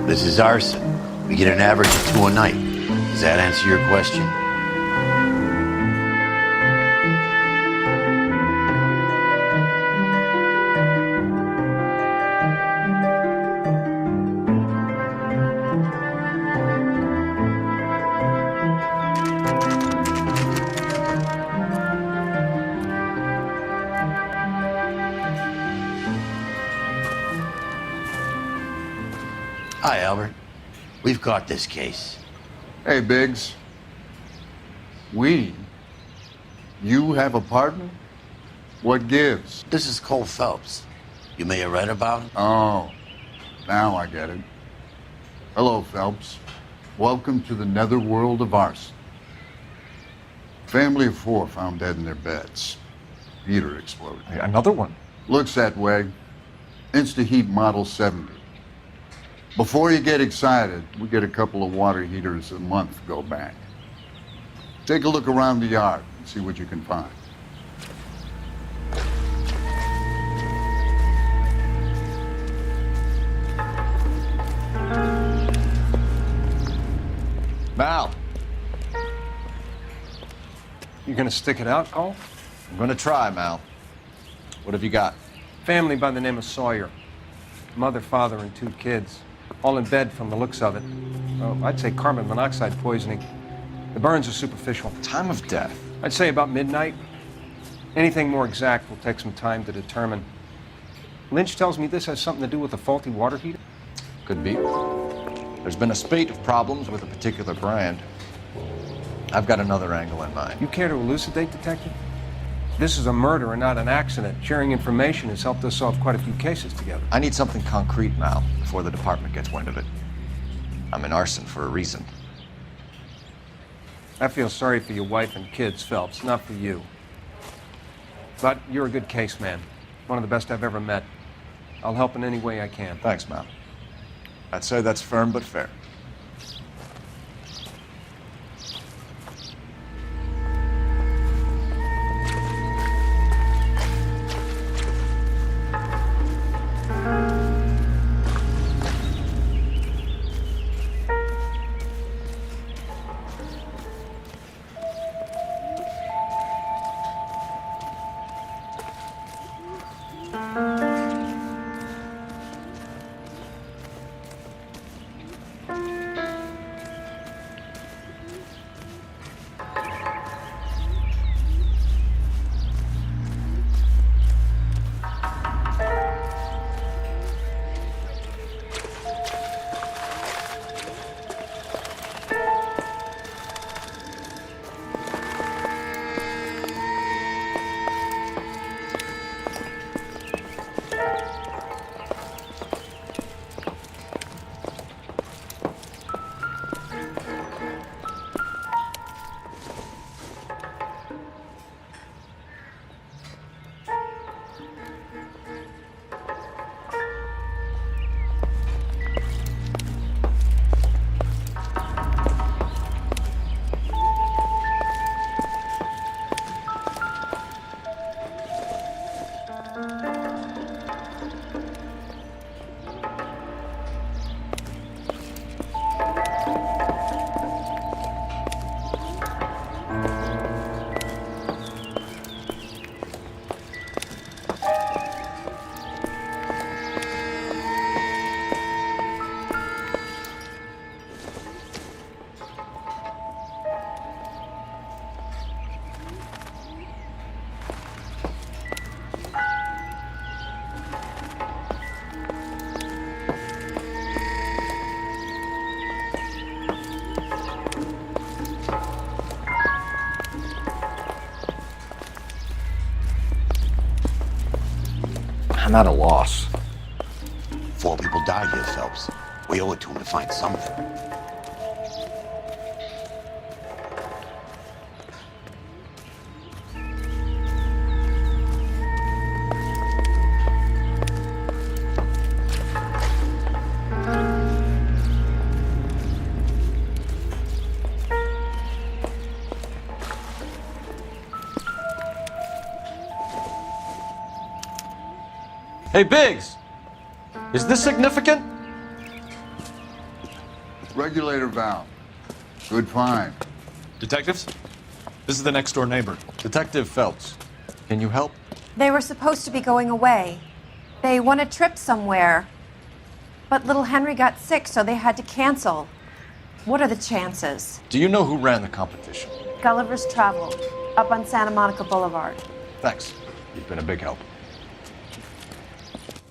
This is arson. We get an average of 2 a night. Does that answer your question? Hi, Albert. We've caught this case. Hey, Biggs. You have a partner? What gives? This is Cole Phelps. You may have read about him. Oh, now I get it. Hello, Phelps. Welcome to the netherworld of arson. Family of 4 found dead in their beds. Heater exploded. Another one? Looks that way. Insta-Heat Model 70. Before you get excited, we get a couple of water heaters a month go back. Take a look around the yard and see what you can find. Mal. You gonna stick it out, Cole? I'm gonna try, Mal. What have you got? Family by the name of Sawyer. Mother, father, and 2 kids. All in bed from the looks of it. Well, I'd say carbon monoxide poisoning. The burns are superficial. Time of death? I'd say about midnight. Anything more exact will take some time to determine. Lynch tells me this has something to do with a faulty water heater. Could be. There's been a spate of problems with a particular brand. I've got another angle in mind. You care to elucidate, Detective? This is a murder and not an accident. Sharing information has helped us solve quite a few cases together. I need something concrete, Mal, before the department gets wind of it. I'm in arson for a reason. I feel sorry for your wife and kids, Phelps, not for you. But you're a good case man. One of the best I've ever met. I'll help in any way I can. Thanks, Mal. I'd say that's firm but fair. I'm at a loss. 4 people died here, Phelps. We owe it to him to find something. Hey, Biggs! Is this significant? Regulator valve. Good find. Detectives? This is the next door neighbor. Detective Phelps. Can you help? They were supposed to be going away. They won a trip somewhere. But little Henry got sick, so they had to cancel. What are the chances? Do you know who ran the competition? Gulliver's Travel, up on Santa Monica Boulevard. Thanks. You've been a big help.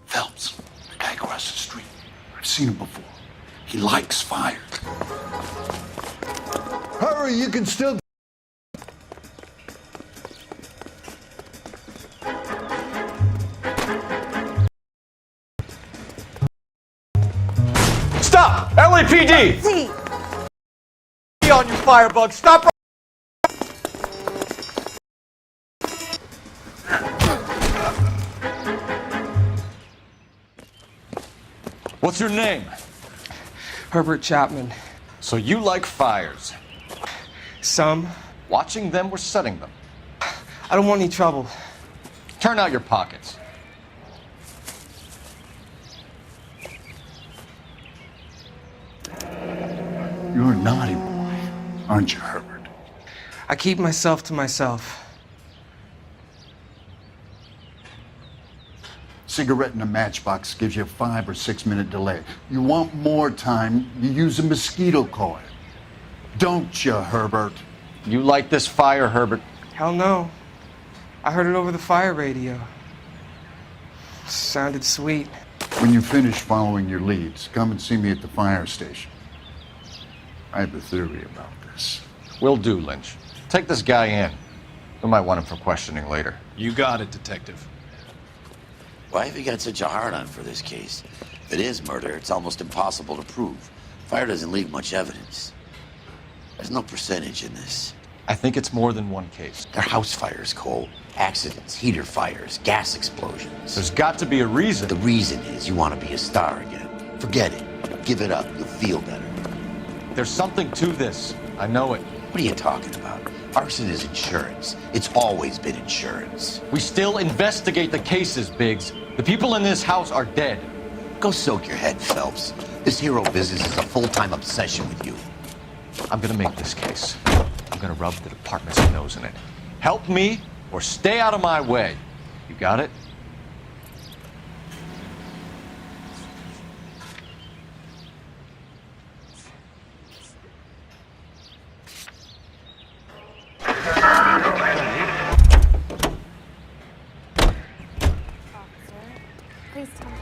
Phelps, the guy across the street. I've seen him before. He likes fire. Hurry, you can still... Stop! LAPD! See! On your firebug! Stop! What's your name? Herbert Chapman. So you like fires? Some. Watching them or setting them? I don't want any trouble. Turn out your pockets. You're a naughty boy, aren't you, Herbert? I keep myself to myself. Cigarette in a matchbox gives you a 5 or 6 minute delay. You want more time, you use a mosquito coil. Don't you, Herbert? You light this fire, Herbert? Hell no. I heard it over the fire radio. Sounded sweet. When you finish following your leads, come and see me at the fire station. I have a theory about this. Will do, Lynch. Take this guy in. We might want him for questioning later. You got it, Detective. Why have you got such a hard-on for this case? If it is murder, it's almost impossible to prove. Fire doesn't leave much evidence. There's no percentage in this. I think it's more than one case. They're house fires, Cole. Accidents, heater fires, gas explosions. There's got to be a reason. The reason is you want to be a star again. Forget it. Give it up. You'll feel better. There's something to this. I know it. What are you talking about? Arson is insurance. It's always been insurance. We still investigate the cases, Biggs. The people in this house are dead. Go soak your head, Phelps. This hero business is a full-time obsession with you. I'm gonna make this case. I'm gonna rub the department's nose in it. Help me or stay out of my way. You got it? Please tell me.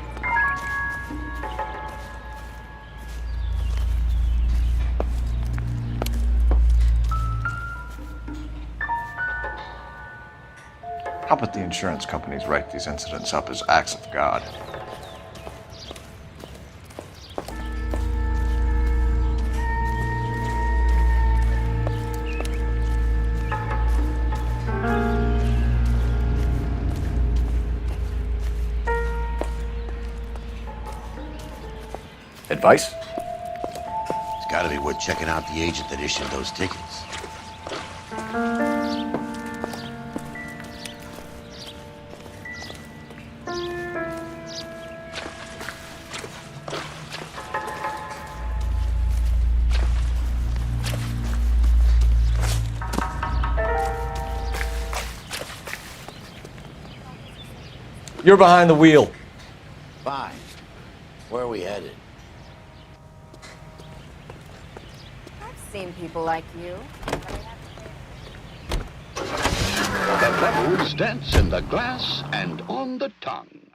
How about the insurance companies write these incidents up as acts of God? Advice? It's got to be worth checking out the agent that issued those tickets. You're behind the wheel. Fine. Where are we headed? I've seen people like you. The pebbles dance in the glass and on the tongue.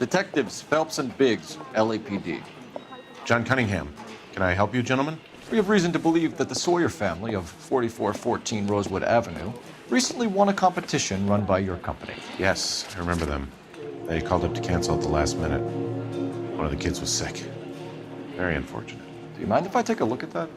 Detectives Phelps and Biggs, LAPD. John Cunningham. Can I help you, gentlemen? We have reason to believe that the Sawyer family of 4414 Rosewood Avenue recently won a competition run by your company. Yes, I remember them. They called up to cancel at the last minute. One of the kids was sick. Very unfortunate. Do you mind if I take a look at that?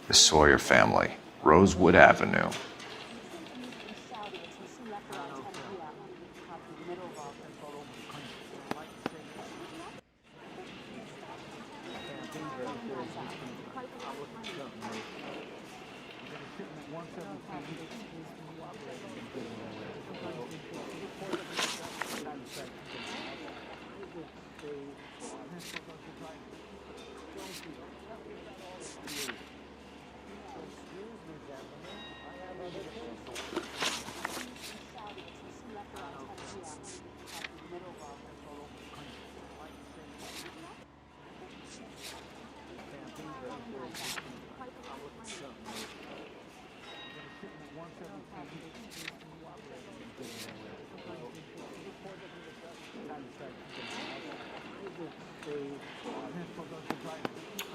The Sawyer family, Rosewood Avenue.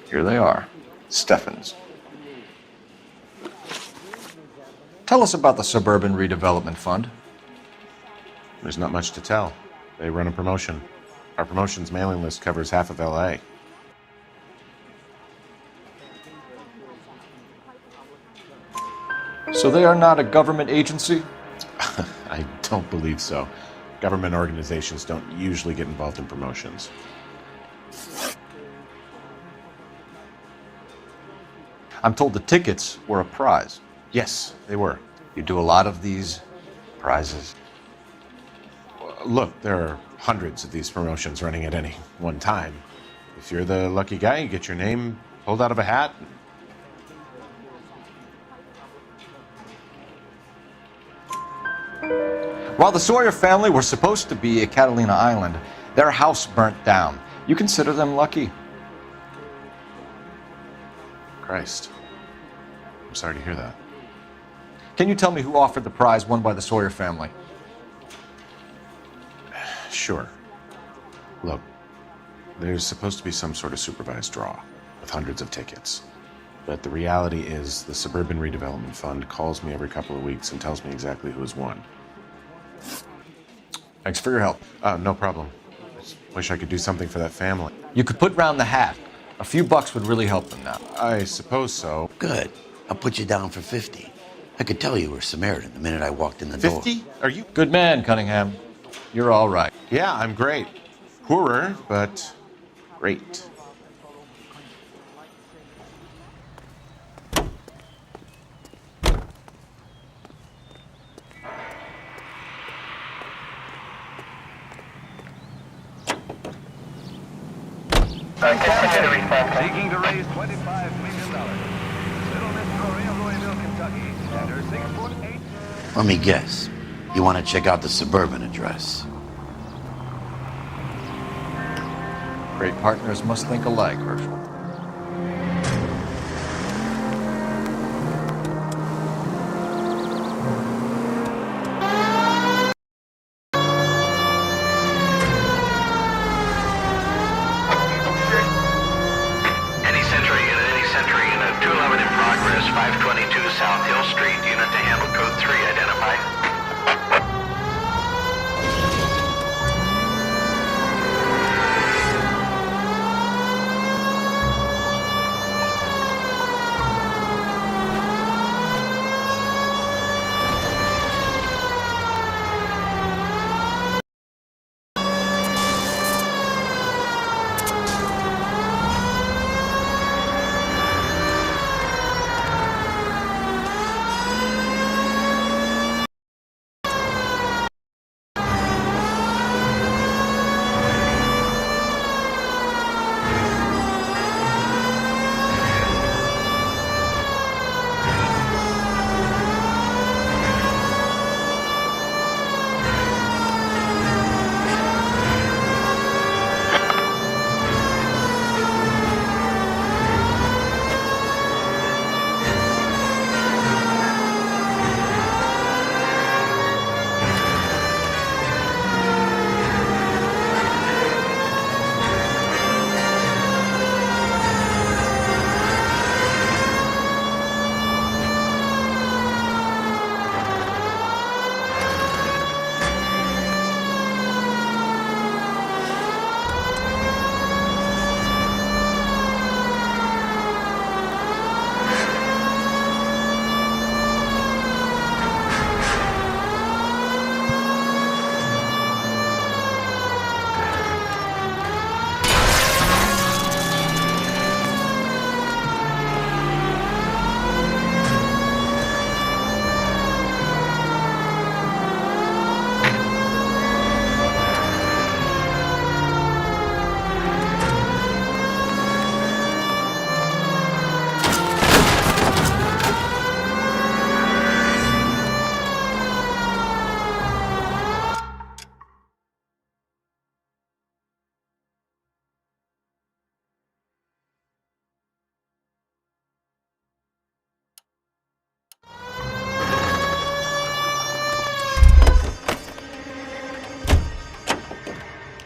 Here they are, Steffens. Tell us about the Suburban Redevelopment Fund. There's not much to tell. They run a promotion. Our promotion's mailing list covers half of LA. So they are not a government agency? I don't believe so. Government organizations don't usually get involved in promotions. I'm told the tickets were a prize. Yes, they were. You do a lot of these prizes? Look, there are hundreds of these promotions running at any one time. If you're the lucky guy, you get your name pulled out of a hat. While the Sawyer family were supposed to be at Catalina Island, their house burnt down. You consider them lucky? Christ. I'm sorry to hear that. Can you tell me who offered the prize won by the Sawyer family? Sure. Look, there's supposed to be some sort of supervised draw with hundreds of tickets. But the reality is the Suburban Redevelopment Fund calls me every couple of weeks and tells me exactly who has won. Thanks for your help. No problem. I just wish I could do something for that family. You could put round the hat. A few bucks would really help them now. I suppose so. Good. I'll put you down for 50. I could tell you were Samaritan the minute I walked in the door. 50? Are you? Good man, Cunningham. You're all right. Yeah, I'm great. Poorer, but great. Seeking to raise $25 million. Little Miss Rory of Louisville, Kentucky, and her 6'8". Let me guess. You want to check out the Suburban address? Great partners must think alike, Herschel. Any Century, 211 in progress, 522 South Hill Street, unit to handle code 3 identified.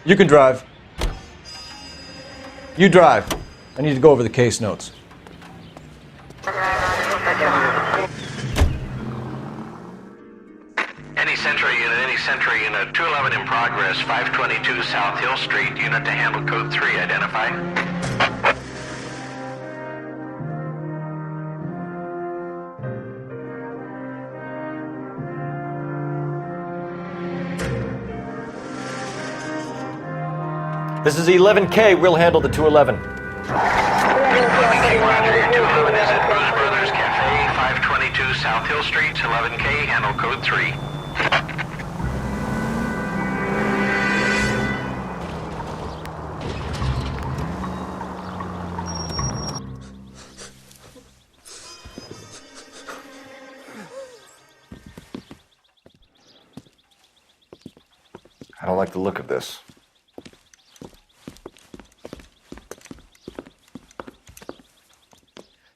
You can drive. You drive. I need to go over the case notes. Any Sentry unit, 211 in progress, 522 South Hill Street, unit to handle code 3, identify. This is 11K. We'll handle the 211. 11K, roger. Your 211 is at Blues Brothers Cafe, 522 South Hill Street, 11K, handle code 3. I don't like the look of this.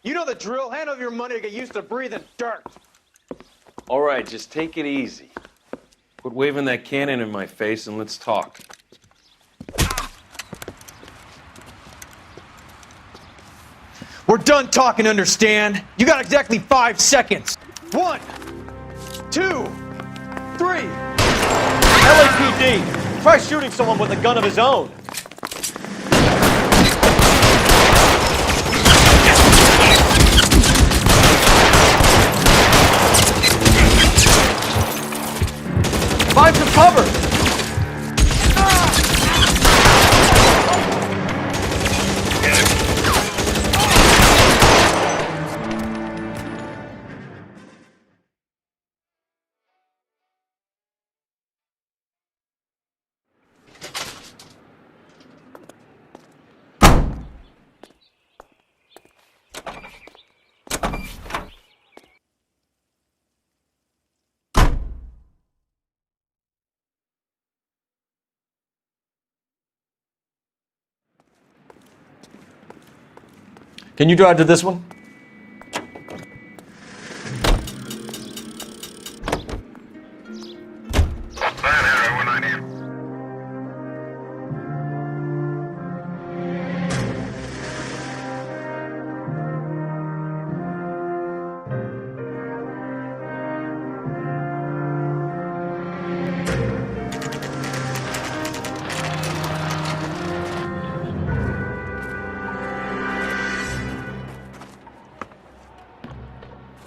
You know the drill. Hand over your money to get used to breathing dirt. All right, just take it easy. Quit waving that cannon in my face and let's talk. We're done talking, understand? You got exactly 5 seconds. 1, 2, 3. LAPD! Try shooting someone with a gun of his own. Find some cover! Can you drive to this one?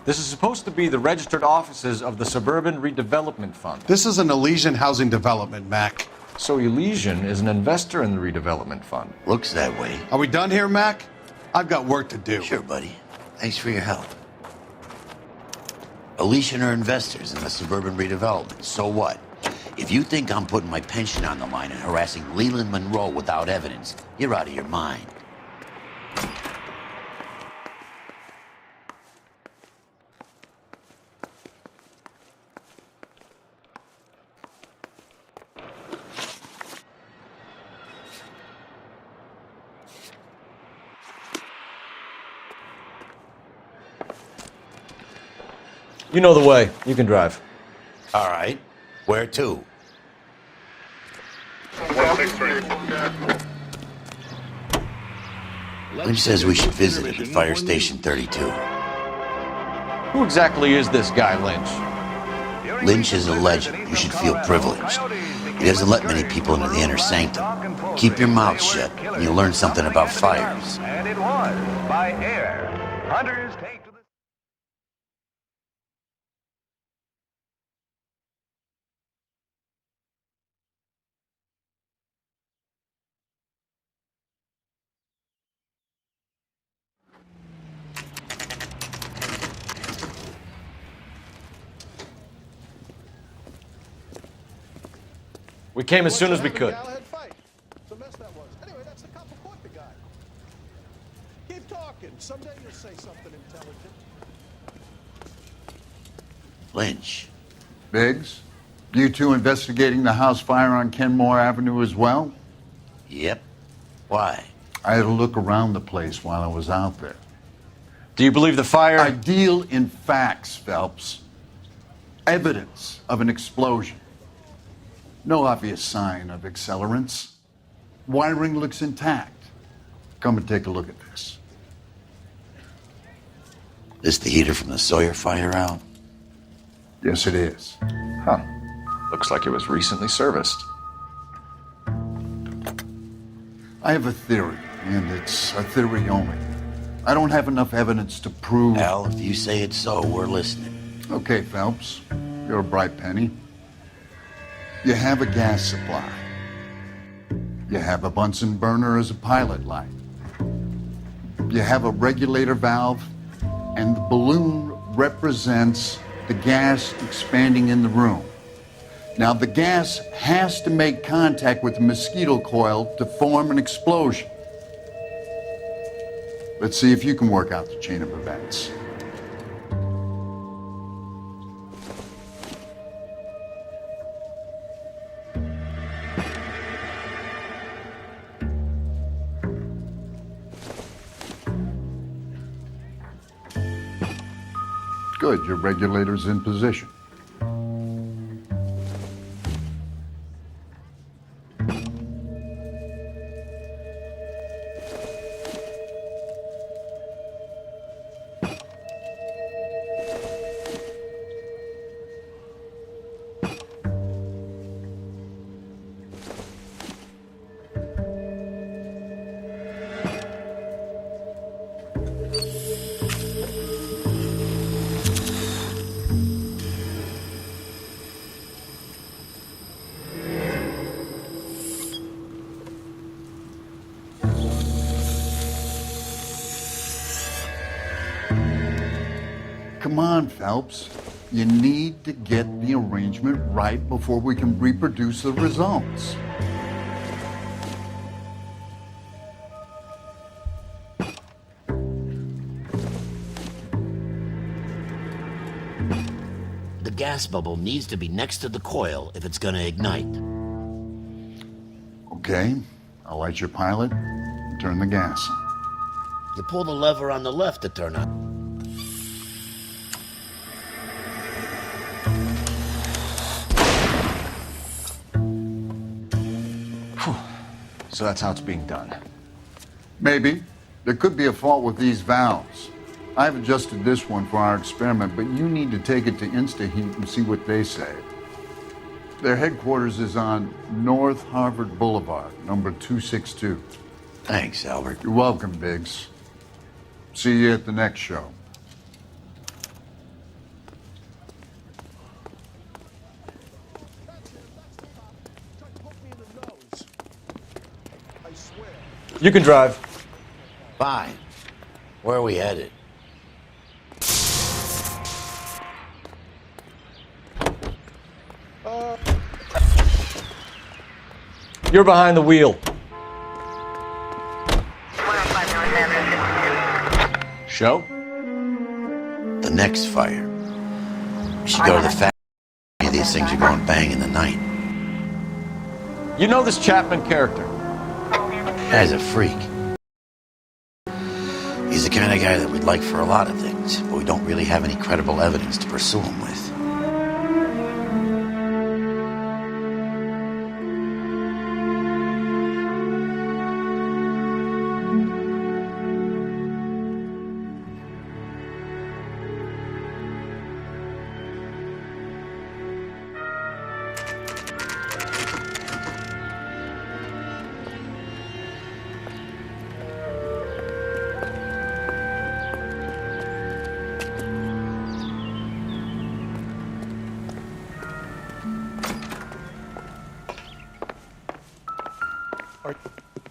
This is supposed to be the registered offices of the Suburban Redevelopment Fund. This is an Elysian housing development, Mac. So Elysian is an investor in the redevelopment fund. Looks that way. Are we done here, Mac? I've got work to do. Sure, buddy. Thanks for your help. Elysian are investors in the Suburban Redevelopment. So what? If you think I'm putting my pension on the line and harassing Leland Monroe without evidence, you're out of your mind. You know the way. You can drive. All right. Where to? Lynch says we should visit him at Fire Station 32. Who exactly is this guy, Lynch? Lynch is a legend. You should feel privileged. He doesn't let many people into the inner sanctum. Keep your mouth shut, and you'll learn something about fires. And it was by air. Hunters take to the... We came as soon as we could. It's a mess that was. Anyway, that's the cop who caught the guy. Keep talking. Someday you'll say something intelligent. Lynch. Biggs, you two investigating the house fire on Kenmore Avenue as well? Yep. Why? I had a look around the place while I was out there. Do you believe the fire? I deal in facts, Phelps. Evidence of an explosion. No obvious sign of accelerants. Wiring looks intact. Come and take a look at this. This the heater from the Sawyer fire, Al? Yes, it is. Huh. Looks like it was recently serviced. I have a theory, and it's a theory only. I don't have enough evidence to prove... Al, if you say it's so, we're listening. Okay, Phelps. You're a bright penny. You have a gas supply. You have a Bunsen burner as a pilot light. You have a regulator valve, and the balloon represents the gas expanding in the room. Now, the gas has to make contact with the mosquito coil to form an explosion. Let's see if you can work out the chain of events. Good, your regulator's in position. Come on, Phelps. You need to get the arrangement right before we can reproduce the results. The gas bubble needs to be next to the coil if it's gonna ignite. Okay, I'll light your pilot and turn the gas on. You pull the lever on the left to turn on. So that's how it's being done. Maybe. There could be a fault with these valves. I've adjusted this one for our experiment, but you need to take it to InstaHeat and see what they say. Their headquarters is on North Harvard Boulevard, number 262. Thanks, Albert. You're welcome, Biggs. See you at the next show. You can drive. Fine. Where are we headed? You're behind the wheel. Show? The next fire. We should go to the factory. These things are going bang in the night. You know this Chapman character? Guy's a freak. He's the kind of guy that we'd like for a lot of things, but we don't really have any credible evidence to pursue him with.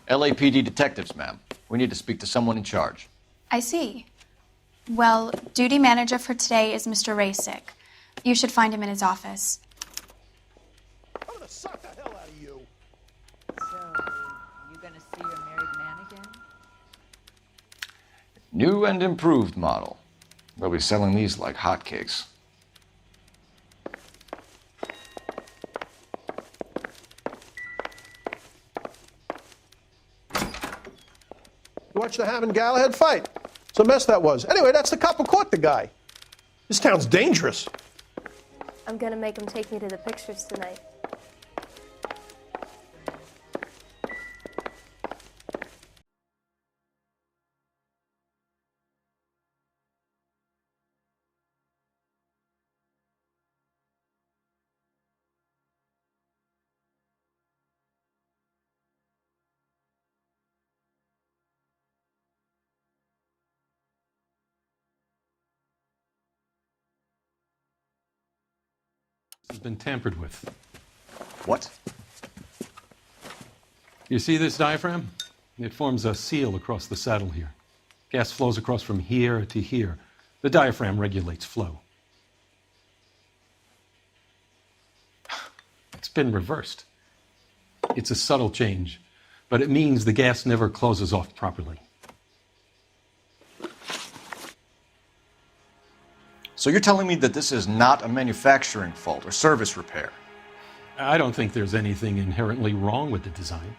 LAPD detectives, ma'am. We need to speak to someone in charge. I see. Well, duty manager for today is Mr. Rasick. You should find him in his office. I'm gonna suck the hell out of you. So, you gonna see your married man again? New and improved model. They'll be selling these like hotcakes. You watched the Hammond Galahad fight. It's a mess that was. Anyway, that's the cop who caught the guy. This town's dangerous. I'm gonna make him take me to the pictures tonight. has been tampered with. What? You see this diaphragm? It forms a seal across the saddle here. Gas flows across from here to here. The diaphragm regulates flow. It's been reversed. It's a subtle change, but it means the gas never closes off properly. So you're telling me that this is not a manufacturing fault or service repair? I don't think there's anything inherently wrong with the design.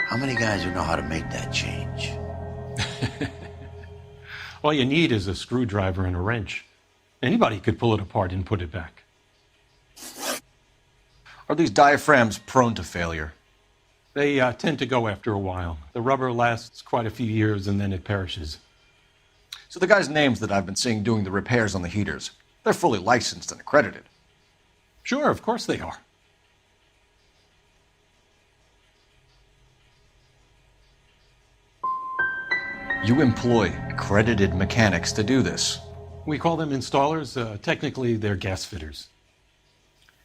How many guys would know how to make that change? All you need is a screwdriver and a wrench. Anybody could pull it apart and put it back. Are these diaphragms prone to failure? They tend to go after a while. The rubber lasts quite a few years and then it perishes. So the guys' names that I've been seeing doing the repairs on the heaters, they're fully licensed and accredited. Sure, of course they are. You employ accredited mechanics to do this. We call them installers. Technically, they're gas fitters.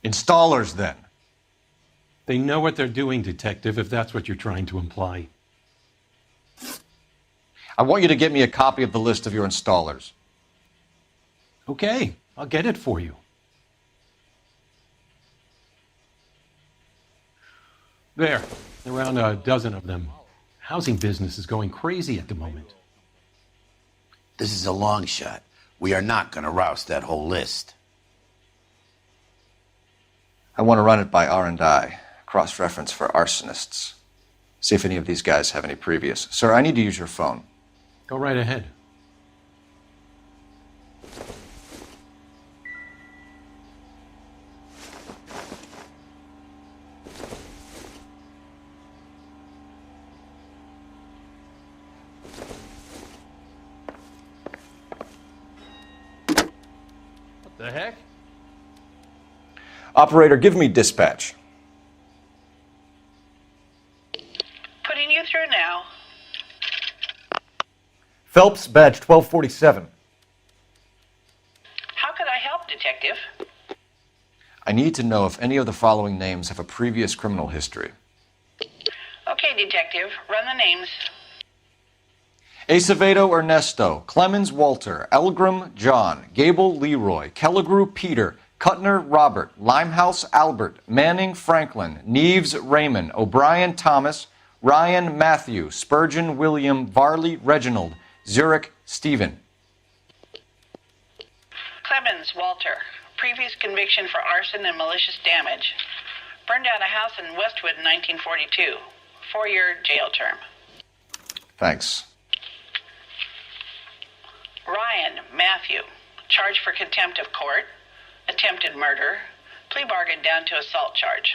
Installers, then? They know what they're doing, Detective, if that's what you're trying to imply. I want you to get me a copy of the list of your installers. Okay, I'll get it for you. There, around a dozen of them. Housing business is going crazy at the moment. This is a long shot. We are not going to roust that whole list. I want to run it by R&I, cross-reference for arsonists. See if any of these guys have any previous. Sir, I need to use your phone. Go right ahead. What the heck? Operator, give me dispatch. Putting you through now. Phelps, badge 1247. How could I help, Detective? I need to know if any of the following names have a previous criminal history. Okay, Detective, run the names. Acevedo Ernesto, Clemens Walter, Elgram John, Gable Leroy, Kelligrew Peter, Kuttner Robert, Limehouse Albert, Manning Franklin, Neves Raymond, O'Brien Thomas, Ryan Matthew, Spurgeon William, Varley Reginald, Zurich Stephen. Clemens Walter. Previous conviction for arson and malicious damage. Burned down a house in Westwood in 1942. 4-year jail term. Thanks. Ryan Matthew. Charged for contempt of court. Attempted murder. Plea bargain down to assault charge.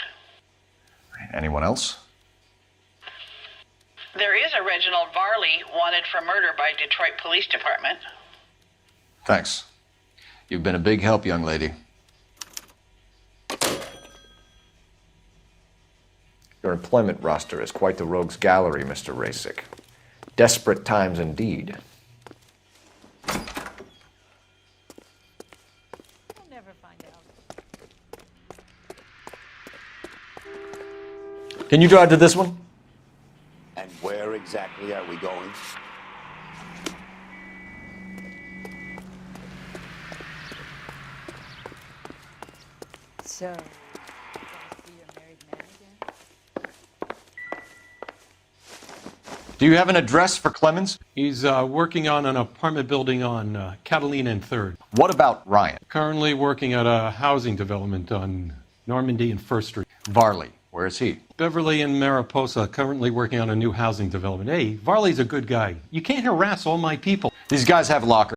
Anyone else? There is a Reginald Varley wanted for murder by Detroit Police Department. Thanks. You've been a big help, young lady. Your employment roster is quite the rogues gallery, Mr. Rasick. Desperate times indeed. We'll never find out. Can you drive to this one? And where exactly are we going? So, you gonna see your married man again? Do you have an address for Clemens? He's working on an apartment building on Catalina and 3rd. What about Ryan? Currently working at a housing development on Normandy and 1st Street. Varley, where is he? Beverly and Mariposa, currently working on a new housing development. Hey, Varley's a good guy. You can't harass all my people. These guys have lockers.